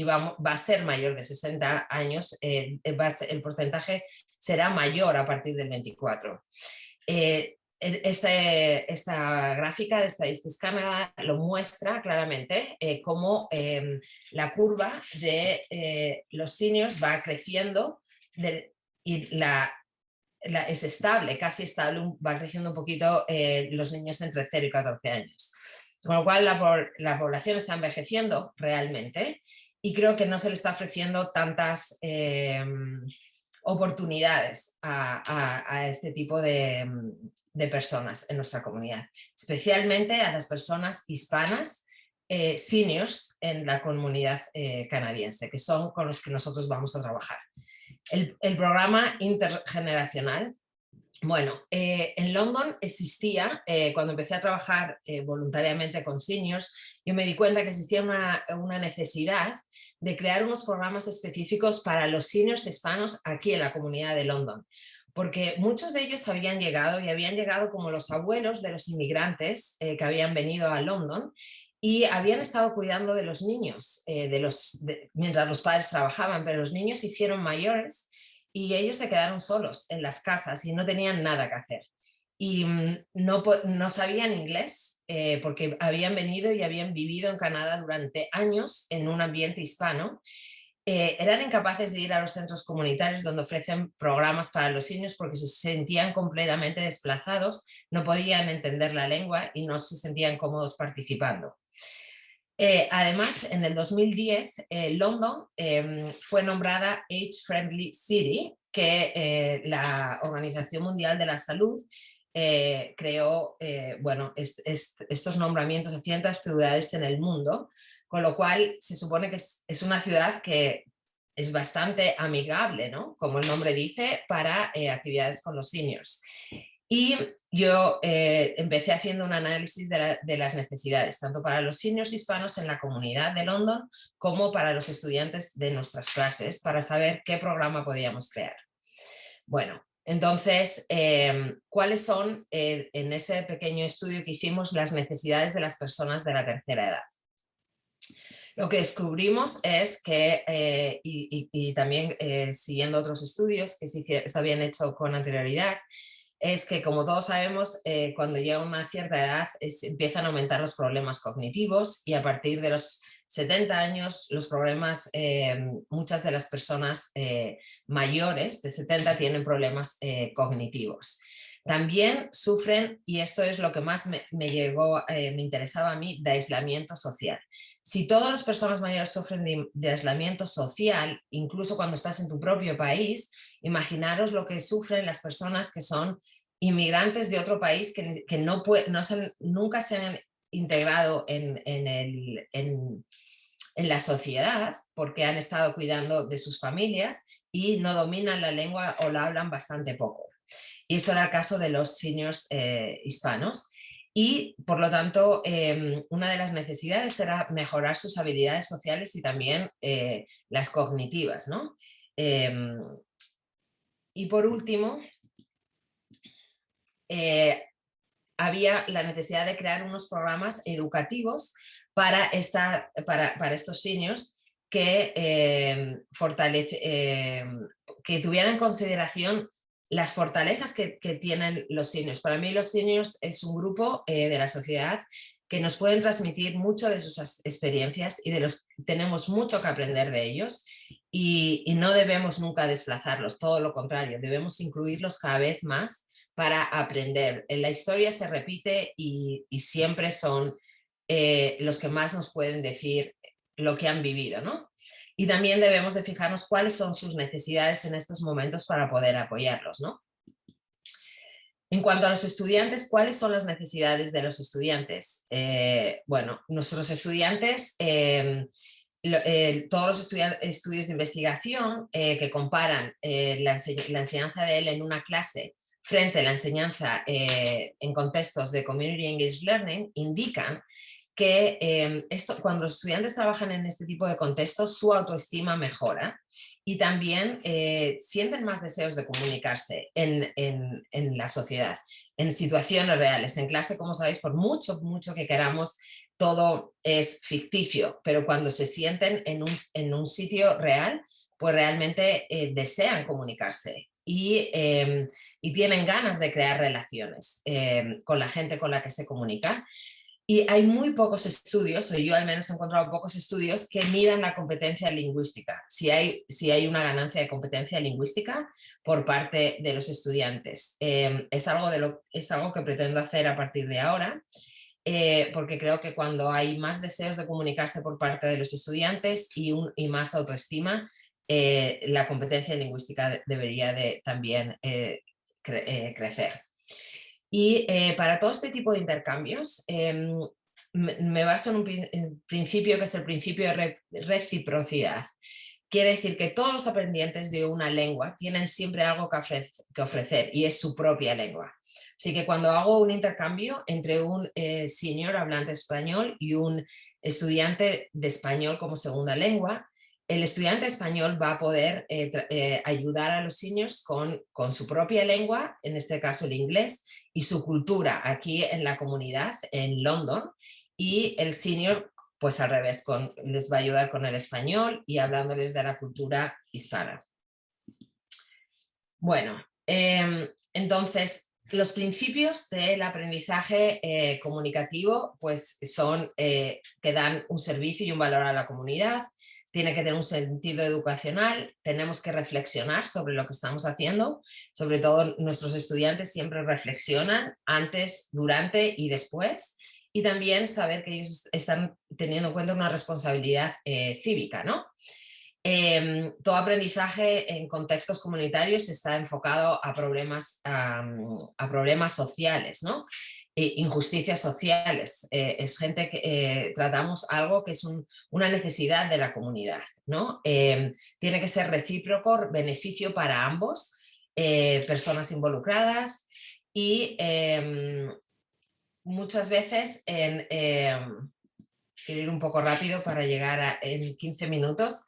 va a ser mayor de 60 años, el porcentaje será mayor a partir del 24. Esta gráfica de Statistics Canada lo muestra claramente cómo la curva de los seniors va creciendo y es estable, casi estable, va creciendo un poquito los niños entre 0 y 14 años. Con lo cual la población está envejeciendo realmente y creo que no se le está ofreciendo tantas oportunidades a este tipo de personas en nuestra comunidad, especialmente a las personas hispanas, seniors en la comunidad canadiense, que son con los que nosotros vamos a trabajar. El programa intergeneracional, bueno, en London existía, cuando empecé a trabajar voluntariamente con seniors, yo me di cuenta que existía una necesidad de crear unos programas específicos para los seniors hispanos aquí en la comunidad de London, porque muchos de ellos habían llegado como los abuelos de los inmigrantes que habían venido a London y habían estado cuidando de los niños mientras los padres trabajaban, pero los niños se hicieron mayores y ellos se quedaron solos en las casas y no tenían nada que hacer. Y no sabían inglés porque habían venido y habían vivido en Canadá durante años en un ambiente hispano. Eran incapaces de ir a los centros comunitarios donde ofrecen programas para los seniors porque se sentían completamente desplazados, no podían entender la lengua y no se sentían cómodos participando. Además, en el 2010, London fue nombrada Age Friendly City, que la Organización Mundial de la Salud creó estos nombramientos a ciertas ciudades en el mundo, con lo cual se supone que es una ciudad que es bastante amigable, ¿no? Como el nombre dice, para actividades con los seniors. Y yo empecé haciendo un análisis de las necesidades, tanto para los seniors hispanos en la comunidad de London como para los estudiantes de nuestras clases, para saber qué programa podíamos crear. Bueno, entonces, ¿cuáles son en ese pequeño estudio que hicimos las necesidades de las personas de la tercera edad? Lo que descubrimos es que, y también siguiendo otros estudios que se habían hecho con anterioridad, es que, como todos sabemos, cuando llega una cierta edad empiezan a aumentar los problemas cognitivos y a partir de los 70 años los problemas, muchas de las personas mayores de 70 tienen problemas cognitivos. También sufren, y esto es lo que más me interesaba a mí, de aislamiento social. Si todas las personas mayores sufren de aislamiento social, incluso cuando estás en tu propio país, imaginaros lo que sufren las personas que son inmigrantes de otro país que nunca se han integrado en la sociedad porque han estado cuidando de sus familias y no dominan la lengua o la hablan bastante poco. Y eso era el caso de los seniors hispanos. Y por lo tanto, una de las necesidades era mejorar sus habilidades sociales y también las cognitivas, ¿no? Y por último, había la necesidad de crear unos programas educativos para estos seniors que tuvieran en consideración las fortalezas que tienen los seniors. Para mí los seniors es un grupo de la sociedad que nos pueden transmitir mucho de sus experiencias y tenemos mucho que aprender de ellos y no debemos nunca desplazarlos, todo lo contrario, debemos incluirlos cada vez más para aprender. La historia se repite y siempre son los que más nos pueden decir lo que han vivido, ¿no? Y también debemos de fijarnos cuáles son sus necesidades en estos momentos para poder apoyarlos, ¿no? En cuanto a los estudiantes, ¿cuáles son las necesidades de los estudiantes? Bueno, nuestros estudiantes, todos los estudios de investigación que comparan la enseñanza de él en una clase frente a la enseñanza en contextos de Community Engaged Learning indican que cuando los estudiantes trabajan en este tipo de contextos, su autoestima mejora y también sienten más deseos de comunicarse en la sociedad, en situaciones reales. En clase, como sabéis, por mucho que queramos, todo es ficticio, pero cuando se sienten en un sitio real, pues realmente desean comunicarse y tienen ganas de crear relaciones con la gente con la que se comunica. Y hay muy pocos estudios, o yo al menos he encontrado pocos estudios que midan la competencia lingüística, si hay una ganancia de competencia lingüística por parte de los estudiantes. Es algo que pretendo hacer a partir de ahora, porque creo que cuando hay más deseos de comunicarse por parte de los estudiantes y más autoestima, la competencia lingüística debería de también crecer. Y para todo este tipo de intercambios, me baso en un principio que es el principio de reciprocidad. Quiere decir que todos los aprendientes de una lengua tienen siempre algo que ofrecer y es su propia lengua. Así que cuando hago un intercambio entre un senior hablante español y un estudiante de español como segunda lengua, el estudiante español va a poder ayudar a los seniors con su propia lengua, en este caso el inglés, y su cultura aquí en la comunidad, en London, y el senior, pues al revés, les va a ayudar con el español y hablándoles de la cultura hispana. Bueno, entonces, los principios del aprendizaje comunicativo pues son que dan un servicio y un valor a la comunidad, tiene que tener un sentido educacional, tenemos que reflexionar sobre lo que estamos haciendo, sobre todo nuestros estudiantes siempre reflexionan antes, durante y después, y también saber que ellos están teniendo en cuenta una responsabilidad cívica, ¿no? Todo aprendizaje en contextos comunitarios está enfocado a problemas sociales, ¿no? Injusticias sociales, es gente que tratamos algo que es una necesidad de la comunidad, ¿no? Tiene que ser recíproco, beneficio para ambos, personas involucradas y muchas veces quiero ir un poco rápido para llegar en 15 minutos.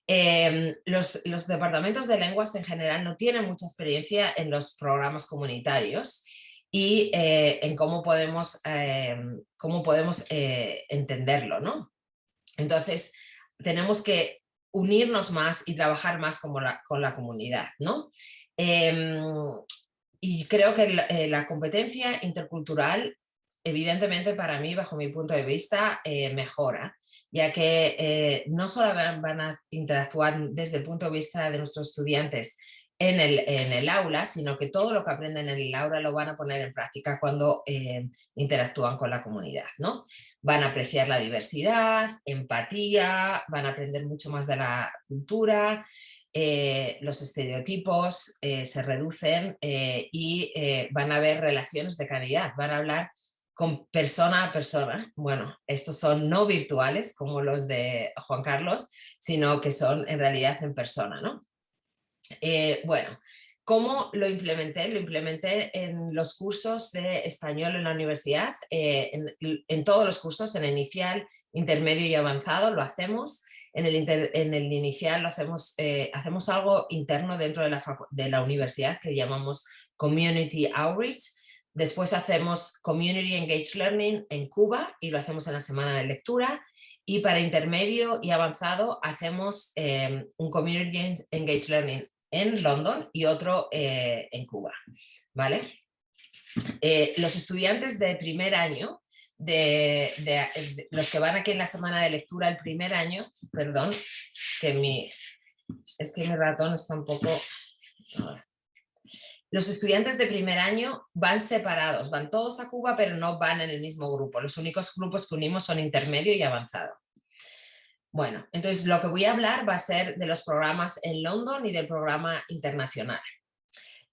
Los departamentos de lenguas en general no tienen mucha experiencia en los programas comunitarios y en cómo podemos entenderlo, ¿no? Entonces, tenemos que unirnos más y trabajar más con la comunidad, ¿no? Y creo que la competencia intercultural, evidentemente para mí, bajo mi punto de vista, mejora, ya que no solo van a interactuar desde el punto de vista de nuestros estudiantes en el aula, sino que todo lo que aprenden en el aula lo van a poner en práctica cuando interactúan con la comunidad, ¿no? Van a apreciar la diversidad, empatía, van a aprender mucho más de la cultura, los estereotipos se reducen y van a haber relaciones de calidad, van a hablar con persona a persona. Bueno, estos son no virtuales como los de Juan Carlos, sino que son en realidad en persona, ¿no? Bueno, ¿cómo lo implementé? Lo implementé en los cursos de español en la universidad, en todos los cursos, en el inicial, intermedio y avanzado, lo hacemos. En el inicial lo hacemos algo interno dentro de la universidad que llamamos Community Outreach. Después hacemos Community Engaged Learning en Cuba y lo hacemos en la semana de lectura. Y para intermedio y avanzado hacemos un Community Engaged Learning en London y otro en Cuba, ¿vale? Los estudiantes de primer año, los que van aquí en la semana de lectura el primer año, perdón, es que mi ratón está un poco... Los estudiantes de primer año van separados, van todos a Cuba, pero no van en el mismo grupo. Los únicos grupos que unimos son intermedio y avanzado. Bueno, entonces lo que voy a hablar va a ser de los programas en London y del programa internacional.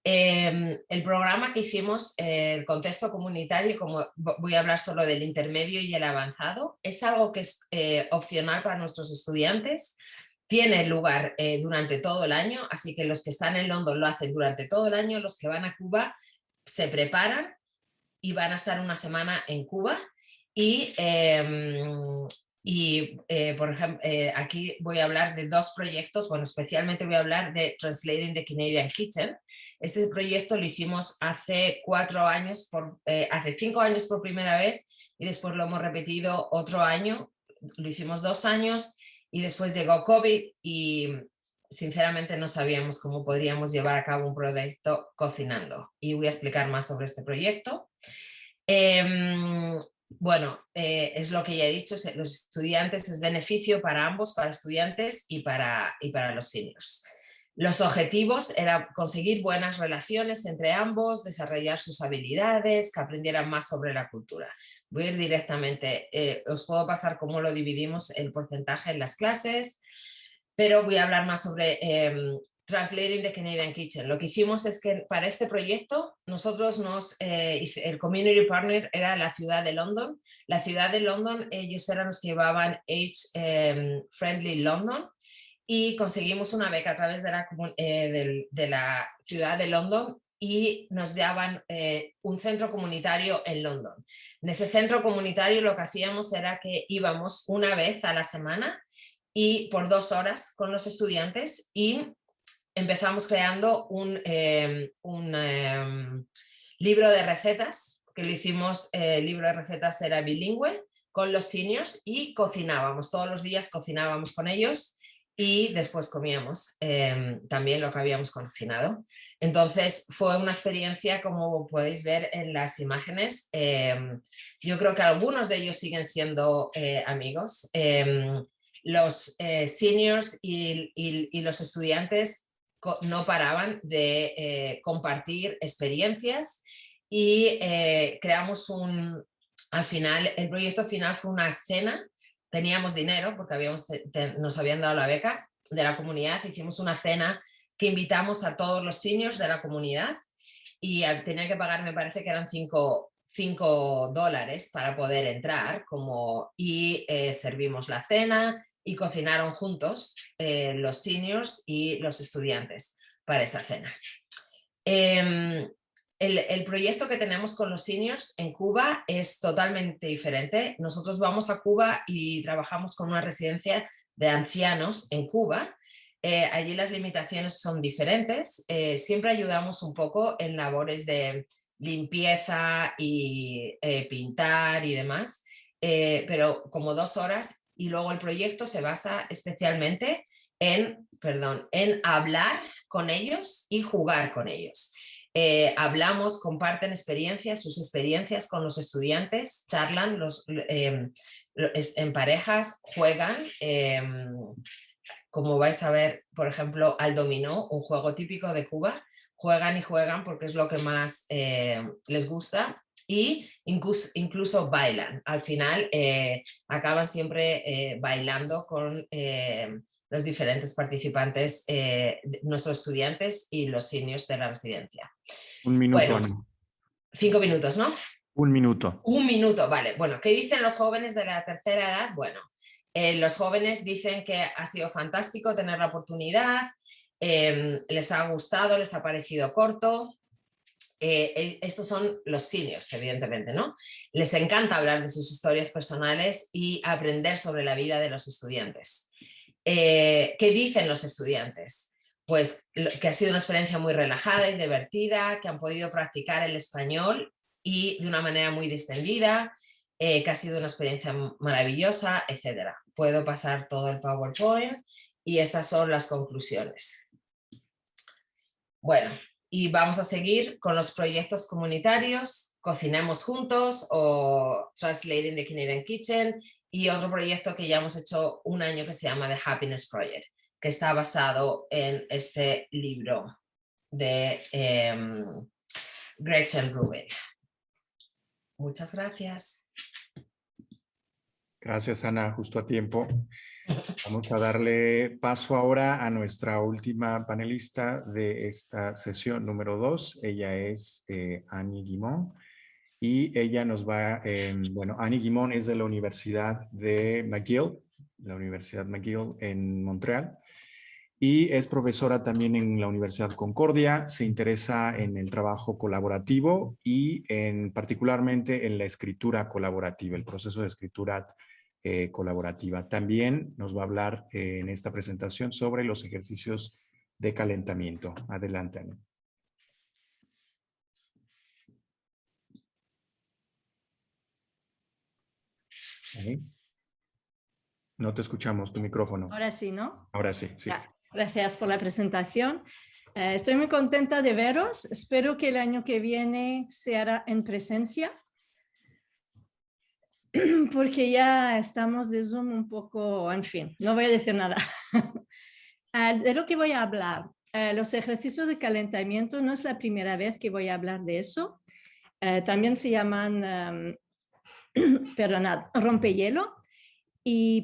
El programa que hicimos, el contexto comunitario, como voy a hablar solo del intermedio y el avanzado, es algo que es opcional para nuestros estudiantes. tiene lugar durante todo el año, así que los que están en London lo hacen durante todo el año, los que van a Cuba se preparan y van a estar una semana en Cuba y por ejemplo, aquí voy a hablar de dos proyectos, bueno, especialmente voy a hablar de Translating the Canadian Kitchen. Este proyecto lo hicimos hace 5 años por primera vez y después lo hemos repetido otro año, lo hicimos 2 años y después llegó COVID y sinceramente no sabíamos cómo podríamos llevar a cabo un proyecto cocinando. Y voy a explicar más sobre este proyecto. Bueno, es lo que ya he dicho, los estudiantes es beneficio para ambos, para estudiantes y para los seniors. Los objetivos eran conseguir buenas relaciones entre ambos, desarrollar sus habilidades, que aprendieran más sobre la cultura. Voy a ir directamente, os puedo pasar cómo lo dividimos el porcentaje en las clases, pero voy a hablar más sobre Translating the Canadian Kitchen. Lo que hicimos es que para este proyecto nosotros el community partner era la ciudad de London. La ciudad de London, ellos eran los que llevaban Age Friendly London y conseguimos una beca a través de la ciudad de London y nos daban un centro comunitario en London. En ese centro comunitario lo que hacíamos era que íbamos una vez a la semana y por 2 horas con los estudiantes y empezamos creando un libro de recetas, que lo hicimos, el libro de recetas era bilingüe, con los seniors y cocinábamos, todos los días cocinábamos con ellos y después comíamos también lo que habíamos cocinado. Entonces fue una experiencia, como podéis ver en las imágenes, yo creo que algunos de ellos siguen siendo amigos. Los seniors y los estudiantes no paraban de compartir experiencias y creamos al final, el proyecto final fue una cena, teníamos dinero porque nos habían dado la beca de la comunidad, hicimos una cena que invitamos a todos los seniors de la comunidad y tenían que pagar, me parece que eran $5 para poder entrar y servimos la cena y cocinaron juntos los seniors y los estudiantes para esa cena. El proyecto que tenemos con los seniors en Cuba es totalmente diferente. Nosotros vamos a Cuba y trabajamos con una residencia de ancianos en Cuba. Allí las limitaciones son diferentes. Siempre ayudamos un poco en labores de limpieza y pintar y demás, pero como 2 horas. Y luego el proyecto se basa especialmente en hablar con ellos y jugar con ellos. Hablamos, comparten experiencias, sus experiencias con los estudiantes, charlan en parejas, juegan. Como vais a ver, por ejemplo, al dominó, un juego típico de Cuba, juegan y juegan porque es lo que más les gusta. Y incluso bailan. Al final acaban siempre bailando con los diferentes participantes, nuestros estudiantes y los seniors de la residencia. 1 minuto. Bueno, 5 minutos, ¿no? 1 minuto. 1 minuto, vale. Bueno, ¿qué dicen los jóvenes de la tercera edad? Bueno, los jóvenes dicen que ha sido fantástico tener la oportunidad, les ha gustado, les ha parecido corto. Estos son los seniors, evidentemente, ¿no? Les encanta hablar de sus historias personales y aprender sobre la vida de los estudiantes. ¿Qué dicen los estudiantes? Pues que ha sido una experiencia muy relajada y divertida, que han podido practicar el español y de una manera muy distendida, que ha sido una experiencia maravillosa, etc. Puedo pasar todo el PowerPoint y estas son las conclusiones. Bueno, y vamos a seguir con los proyectos comunitarios, Cocinemos Juntos o Translating the Canadian Kitchen y otro proyecto que ya hemos hecho 1 año que se llama The Happiness Project, que está basado en este libro de Gretchen Rubin. Muchas gracias. Gracias, Ana, justo a tiempo. Vamos a darle paso ahora a nuestra última panelista de esta sesión número 2. Ella es Annie Guimont y ella nos va, Annie Guimont es de la Universidad de McGill, la Universidad McGill en Montreal. y es profesora también en la Universidad Concordia. Se interesa en el trabajo colaborativo y particularmente en la escritura colaborativa, el proceso de escritura colaborativa. También nos va a hablar en esta presentación sobre los ejercicios de calentamiento. Adelante, Ana. Ahí. No te escuchamos, tu micrófono. Ahora sí, ¿no? Ahora sí, sí. Ya, gracias por la presentación. Estoy muy contenta de veros. Espero que el año que viene se hará en presencia, porque ya estamos de Zoom un poco, en fin, no voy a decir nada. De lo que voy a hablar, los ejercicios de calentamiento, no es la primera vez que voy a hablar de eso. También se llaman, perdonad, rompehielo.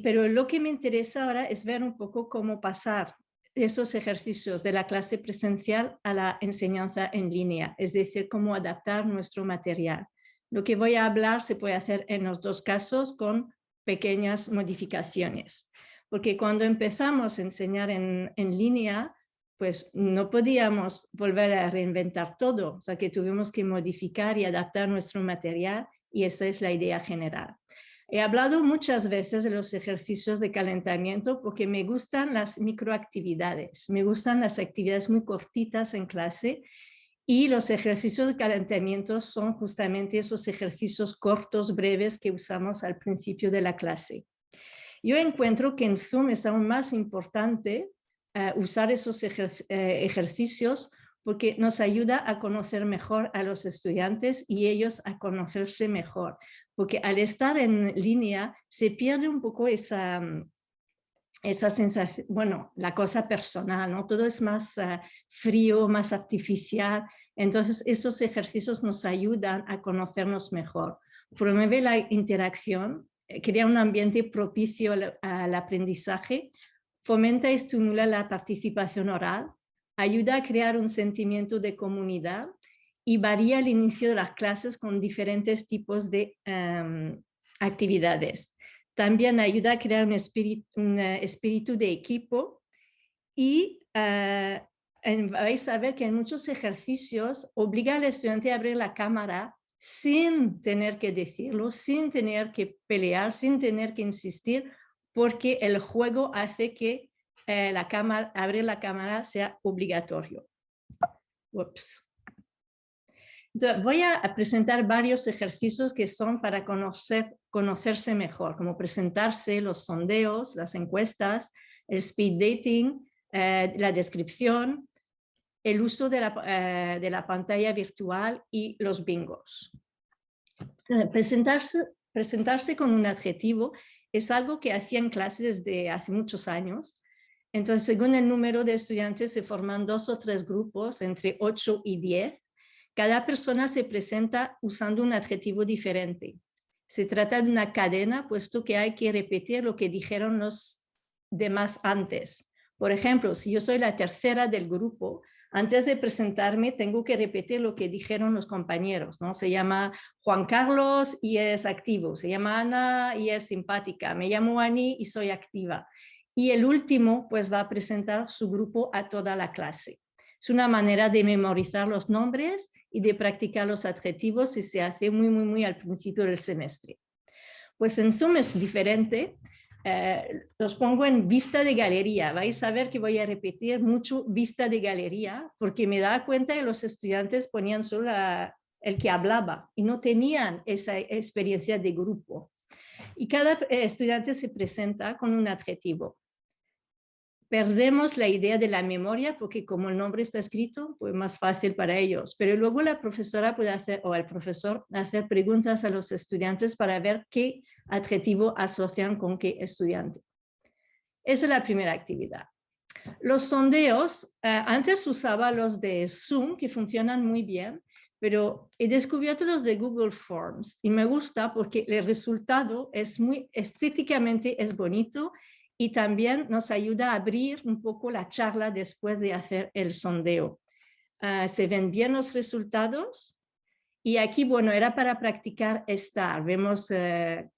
Pero lo que me interesa ahora es ver un poco cómo pasar esos ejercicios de la clase presencial a la enseñanza en línea, es decir, cómo adaptar nuestro material. Lo que voy a hablar se puede hacer en los dos casos con pequeñas modificaciones, porque cuando empezamos a enseñar en línea, pues no podíamos volver a reinventar todo, o sea que tuvimos que modificar y adaptar nuestro material y esa es la idea general. He hablado muchas veces de los ejercicios de calentamiento porque me gustan las microactividades, me gustan las actividades muy cortitas en clase y los ejercicios de calentamiento son justamente esos ejercicios cortos, breves que usamos al principio de la clase. Yo encuentro que en Zoom es aún más importante usar esos ejercicios porque nos ayuda a conocer mejor a los estudiantes y ellos a conocerse mejor. Porque al estar en línea se pierde un poco esa sensación, bueno, la cosa personal, ¿no? Todo es más frío, más artificial. Entonces, esos ejercicios nos ayudan a conocernos mejor. Promueve la interacción, crea un ambiente propicio al aprendizaje, fomenta y estimula la participación oral, ayuda a crear un sentimiento de comunidad y varía el inicio de las clases con diferentes tipos de actividades. También ayuda a crear un espíritu de equipo y vais a ver que en muchos ejercicios obliga al estudiante a abrir la cámara sin tener que decirlo, sin tener que pelear, sin tener que insistir, porque el juego hace que abrir la cámara sea obligatorio. Ups. Entonces, voy a presentar varios ejercicios que son para conocerse mejor, como presentarse, los sondeos, las encuestas, el speed dating, la descripción, el uso de la pantalla virtual y los bingos. Presentarse con un adjetivo es algo que hacía en clases desde hace muchos años. Entonces, según el número de estudiantes, se forman 2 o 3 grupos, entre 8 y 10. Cada persona se presenta usando un adjetivo diferente. Se trata de una cadena, puesto que hay que repetir lo que dijeron los demás antes. Por ejemplo, si yo soy la tercera del grupo, antes de presentarme tengo que repetir lo que dijeron los compañeros, ¿no? Se llama Juan Carlos y es activo. Se llama Ana y es simpática. Me llamo Ani y soy activa. Y el último, pues, va a presentar su grupo a toda la clase. Es una manera de memorizar los nombres y de practicar los adjetivos y se hace muy al principio del semestre. Pues en Zoom es diferente. Los pongo en vista de galería. Vais a ver que voy a repetir mucho vista de galería porque me da cuenta que los estudiantes ponían solo el que hablaba y no tenían esa experiencia de grupo. Y cada estudiante se presenta con un adjetivo. Perdemos la idea de la memoria porque como el nombre está escrito, pues más fácil para ellos. Pero luego la profesora puede hacer, o el profesor, hacer preguntas a los estudiantes para ver qué adjetivo asocian con qué estudiante. Esa es la primera actividad. Los sondeos, antes usaba los de Zoom, que funcionan muy bien, pero he descubierto los de Google Forms y me gusta porque el resultado es muy estéticamente es bonito y también nos ayuda a abrir un poco la charla después de hacer el sondeo. Se ven bien los resultados y aquí, bueno, era para practicar estar. Vemos el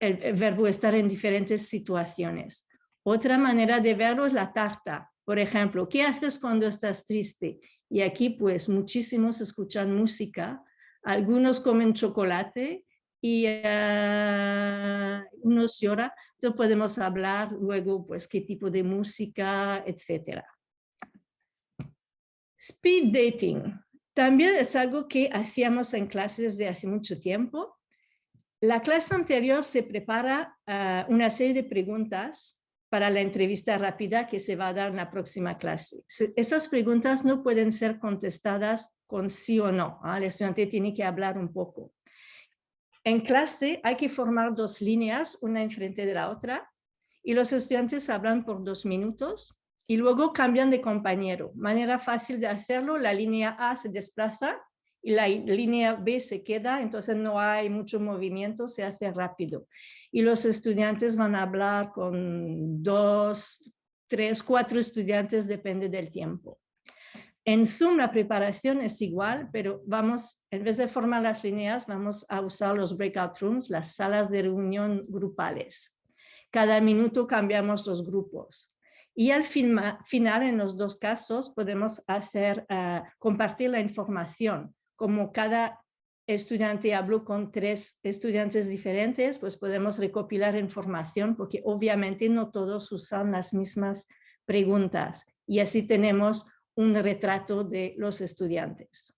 verbo estar en diferentes situaciones. Otra manera de verlo es la tarta. Por ejemplo, ¿qué haces cuando estás triste? Y aquí pues muchísimos escuchan música, algunos comen chocolate y unos lloran. Entonces podemos hablar luego pues qué tipo de música, etc. Speed dating. También es algo que hacíamos en clases de hace mucho tiempo. La clase anterior se prepara una serie de preguntas para la entrevista rápida que se va a dar en la próxima clase. Esas preguntas no pueden ser contestadas con sí o no. El estudiante tiene que hablar un poco. En clase hay que formar dos líneas, una enfrente de la otra, y los estudiantes hablan por 2 minutos y luego cambian de compañero. Manera fácil de hacerlo, la línea A se desplaza y la línea B se queda, entonces no hay mucho movimiento, se hace rápido. Y los estudiantes van a hablar con 2, 3, 4 estudiantes, depende del tiempo. En Zoom la preparación es igual, pero vamos, en vez de formar las líneas, vamos a usar los breakout rooms, las salas de reunión grupales. Cada minuto cambiamos los grupos. Y al final, en los dos casos, podemos compartir la información. Como cada estudiante habló con 3 estudiantes diferentes, pues podemos recopilar información porque obviamente no todos usan las mismas preguntas. Y así tenemos un retrato de los estudiantes.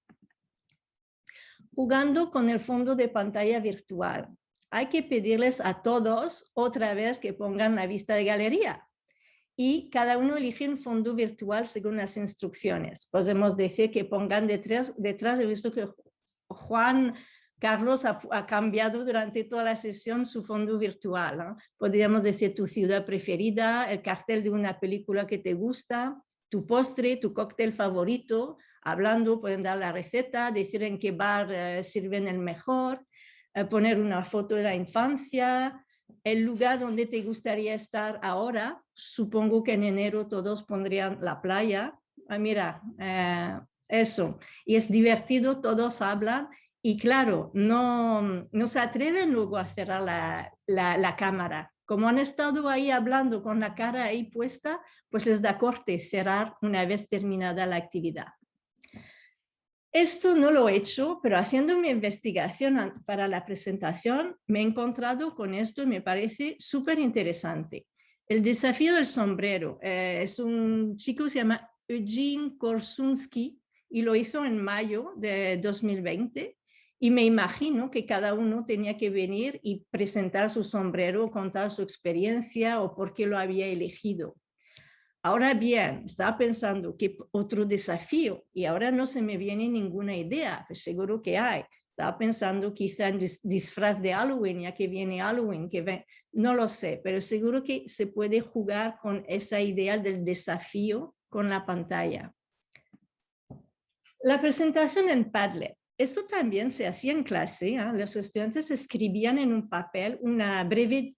Jugando con el fondo de pantalla virtual. Hay que pedirles a todos otra vez que pongan la vista de galería. Y cada uno elige un fondo virtual según las instrucciones. Podemos decir que pongan detrás, he visto que Juan Carlos ha cambiado durante toda la sesión su fondo virtual, ¿no? Podríamos decir tu ciudad preferida, el cartel de una película que te gusta, tu postre, tu cóctel favorito. Hablando pueden dar la receta, decir en qué bar sirven el mejor, poner una foto de la infancia, el lugar donde te gustaría estar ahora. Supongo que en enero todos pondrían la playa. Mira, eso. Y es divertido, todos hablan y claro, no se atreven luego a cerrar la cámara. Como han estado ahí hablando con la cara ahí puesta, pues les da corte cerrar una vez terminada la actividad. Esto no lo he hecho, pero haciendo mi investigación para la presentación me he encontrado con esto y me parece súper interesante. El desafío del sombrero. Es un chico que se llama Eugene Korsunsky y lo hizo en mayo de 2020. Y me imagino que cada uno tenía que venir y presentar su sombrero, contar su experiencia o por qué lo había elegido. Ahora bien, estaba pensando que otro desafío, y ahora no se me viene ninguna idea, pero seguro que hay. Estaba pensando quizá en disfraz de Halloween, ya que viene Halloween, no lo sé, pero seguro que se puede jugar con esa idea del desafío con la pantalla. La presentación en Padlet. Eso también se hacía en clase. Los estudiantes escribían en un papel una breve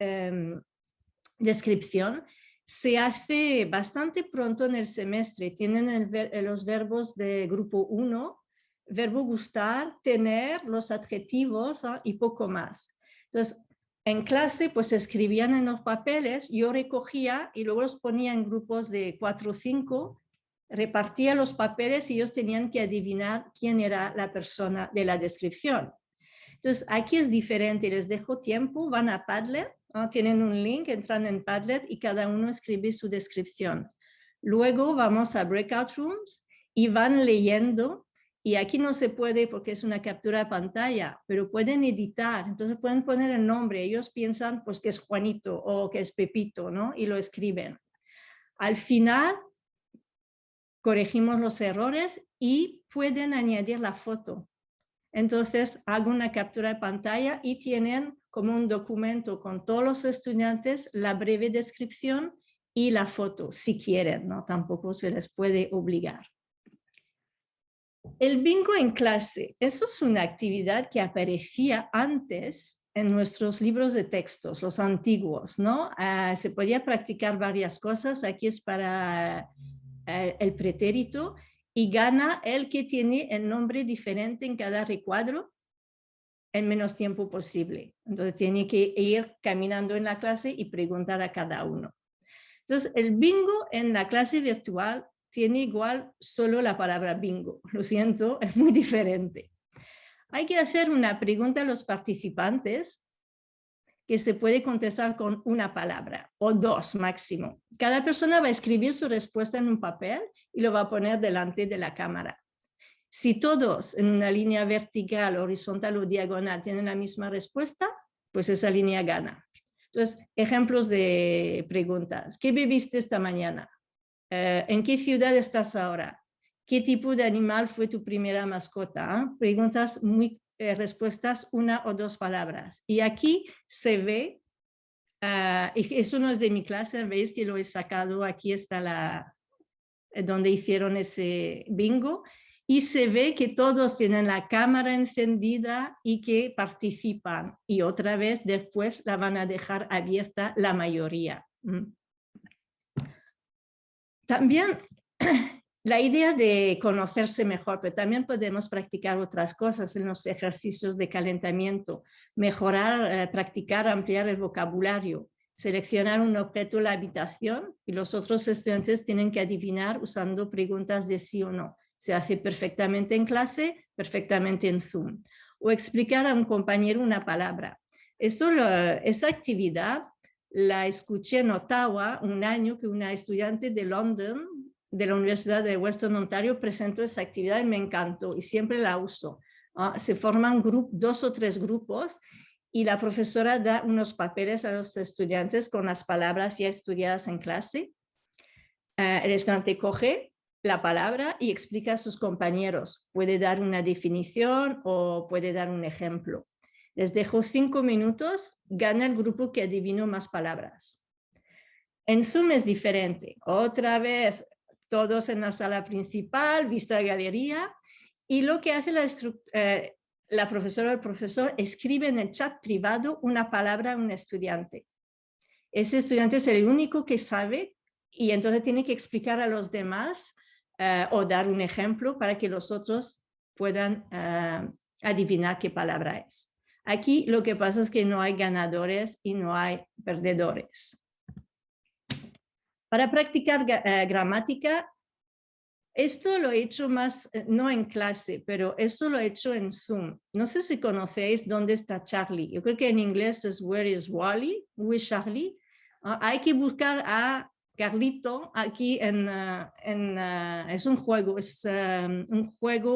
descripción. Se hace bastante pronto en el semestre. Tienen los verbos de grupo 1, verbo gustar, tener, los adjetivos y poco más. Entonces, en clase pues escribían en los papeles, yo recogía y luego los ponía en grupos de 4 o 5, repartía los papeles y ellos tenían que adivinar quién era la persona de la descripción. Entonces, aquí es diferente, les dejo tiempo, van a Padlet, ¿no? Tienen un link, entran en Padlet y cada uno escribe su descripción. Luego vamos a Breakout Rooms y van leyendo, y aquí no se puede porque es una captura de pantalla, pero pueden editar, entonces pueden poner el nombre, ellos piensan pues que es Juanito o que es Pepito, ¿no? Y lo escriben. Al final, corregimos los errores y pueden añadir la foto. Entonces hago una captura de pantalla y tienen como un documento con todos los estudiantes la breve descripción y la foto, si quieren, ¿no? Tampoco se les puede obligar. El bingo en clase, eso es una actividad que aparecía antes en nuestros libros de textos, los antiguos, ¿no? Se podía practicar varias cosas, aquí es para el pretérito, y gana el que tiene el nombre diferente en cada recuadro en menos tiempo posible. Entonces tiene que ir caminando en la clase y preguntar a cada uno. Entonces, el bingo en la clase virtual tiene igual solo la palabra bingo. Lo siento, es muy diferente. Hay que hacer una pregunta a los participantes que se puede contestar con una palabra o dos máximo. Cada persona va a escribir su respuesta en un papel y lo va a poner delante de la cámara. Si todos en una línea vertical, horizontal o diagonal tienen la misma respuesta, pues esa línea gana. Entonces, ejemplos de preguntas. ¿Qué bebiste esta mañana? ¿En qué ciudad estás ahora? ¿Qué tipo de animal fue tu primera mascota? Preguntas respuestas una o dos palabras. Y aquí se ve, eso no es de mi clase, veis que lo he sacado, aquí está donde hicieron ese bingo, y se ve que todos tienen la cámara encendida y que participan. Y otra vez después la van a dejar abierta la mayoría. También la idea de conocerse mejor, pero también podemos practicar otras cosas en los ejercicios de calentamiento, mejorar, practicar, ampliar el vocabulario, seleccionar un objeto en la habitación y los otros estudiantes tienen que adivinar usando preguntas de sí o no. Se hace perfectamente en clase, perfectamente en Zoom. O explicar a un compañero una palabra. Esa actividad la escuché en Ottawa un año que una estudiante de London, de la Universidad de Western Ontario, presentó esa actividad y me encantó y siempre la uso. Se forman 2 o 3 grupos y la profesora da unos papeles a los estudiantes con las palabras ya estudiadas en clase. El estudiante coge la palabra y explica a sus compañeros. Puede dar una definición o puede dar un ejemplo. Les dejo 5 minutos, gana el grupo que adivinó más palabras. En Zoom es diferente. Otra vez, todos en la sala principal, vista de galería, y lo que hace la profesora o el profesor escribe en el chat privado una palabra a un estudiante. Ese estudiante es el único que sabe y entonces tiene que explicar a los demás o dar un ejemplo para que los otros puedan adivinar qué palabra es. Aquí lo que pasa es que no hay ganadores y no hay perdedores. Para practicar gramática, esto lo he hecho más, no en clase, pero eso lo he hecho en Zoom. No sé si conocéis dónde está Charlie. Yo creo que en inglés es Where is Wally? Who is Charlie? Hay que buscar a Carlito aquí es un juego,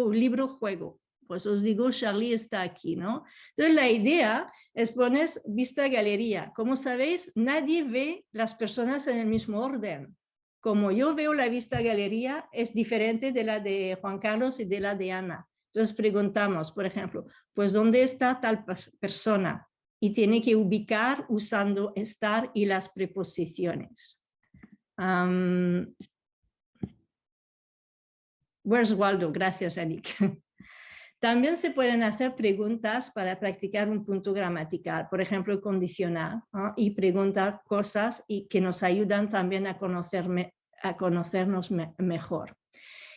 un libro-juego. Pues os digo, Charlie está aquí, ¿no? Entonces la idea es poner vista galería. Como sabéis, nadie ve las personas en el mismo orden. Como yo veo la vista galería, es diferente de la de Juan Carlos y de la de Ana. Entonces preguntamos, por ejemplo, pues ¿dónde está tal persona? Y tiene que ubicar usando estar y las preposiciones. Where's Waldo? Gracias, Anik. También se pueden hacer preguntas para practicar un punto gramatical, por ejemplo, el condicional, ¿no? Y preguntar cosas que nos ayudan también a conocernos mejor.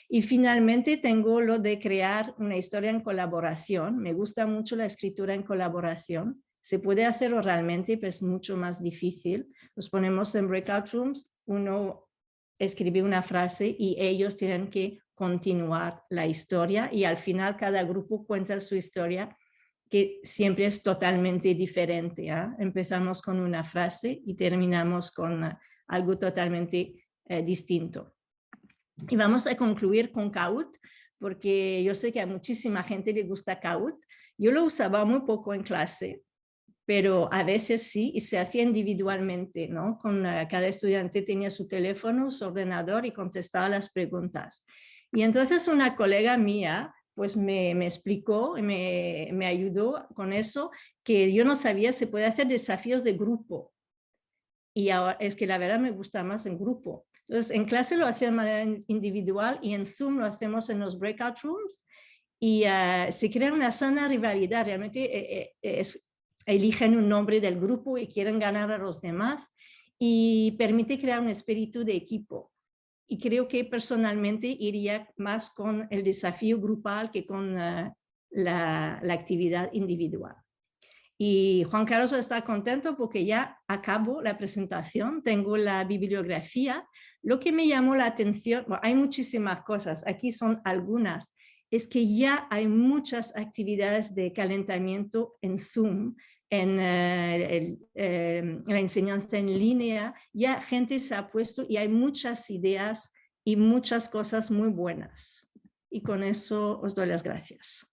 Y finalmente tengo lo de crear una historia en colaboración. Me gusta mucho la escritura en colaboración. Se puede hacer oralmente, pero es mucho más difícil. Nos ponemos en breakout rooms, uno escribe una frase y ellos tienen que continuar la historia y al final cada grupo cuenta su historia que siempre es totalmente diferente. Empezamos con una frase y terminamos con algo totalmente distinto. Y vamos a concluir con Kahoot, porque yo sé que a muchísima gente le gusta Kahoot. Yo lo usaba muy poco en clase, pero a veces sí, y se hacía individualmente, ¿no? Cada estudiante tenía su teléfono, su ordenador y contestaba las preguntas. Y entonces una colega mía pues me explicó, me ayudó con eso, que yo no sabía, se puede hacer desafíos de grupo. Y ahora es que la verdad me gusta más en grupo. Entonces en clase lo hacía de manera individual y en Zoom lo hacemos en los breakout rooms y se crea una sana rivalidad. Realmente eligen un nombre del grupo y quieren ganar a los demás y permite crear un espíritu de equipo. Y creo que personalmente iría más con el desafío grupal que con la actividad individual. Y Juan Carlos está contento porque ya acabo la presentación, tengo la bibliografía. Lo que me llamó la atención, bueno, hay muchísimas cosas, aquí son algunas, es que ya hay muchas actividades de calentamiento en Zoom, en la enseñanza en línea, ya gente se ha puesto y hay muchas ideas y muchas cosas muy buenas. Y con eso os doy las gracias.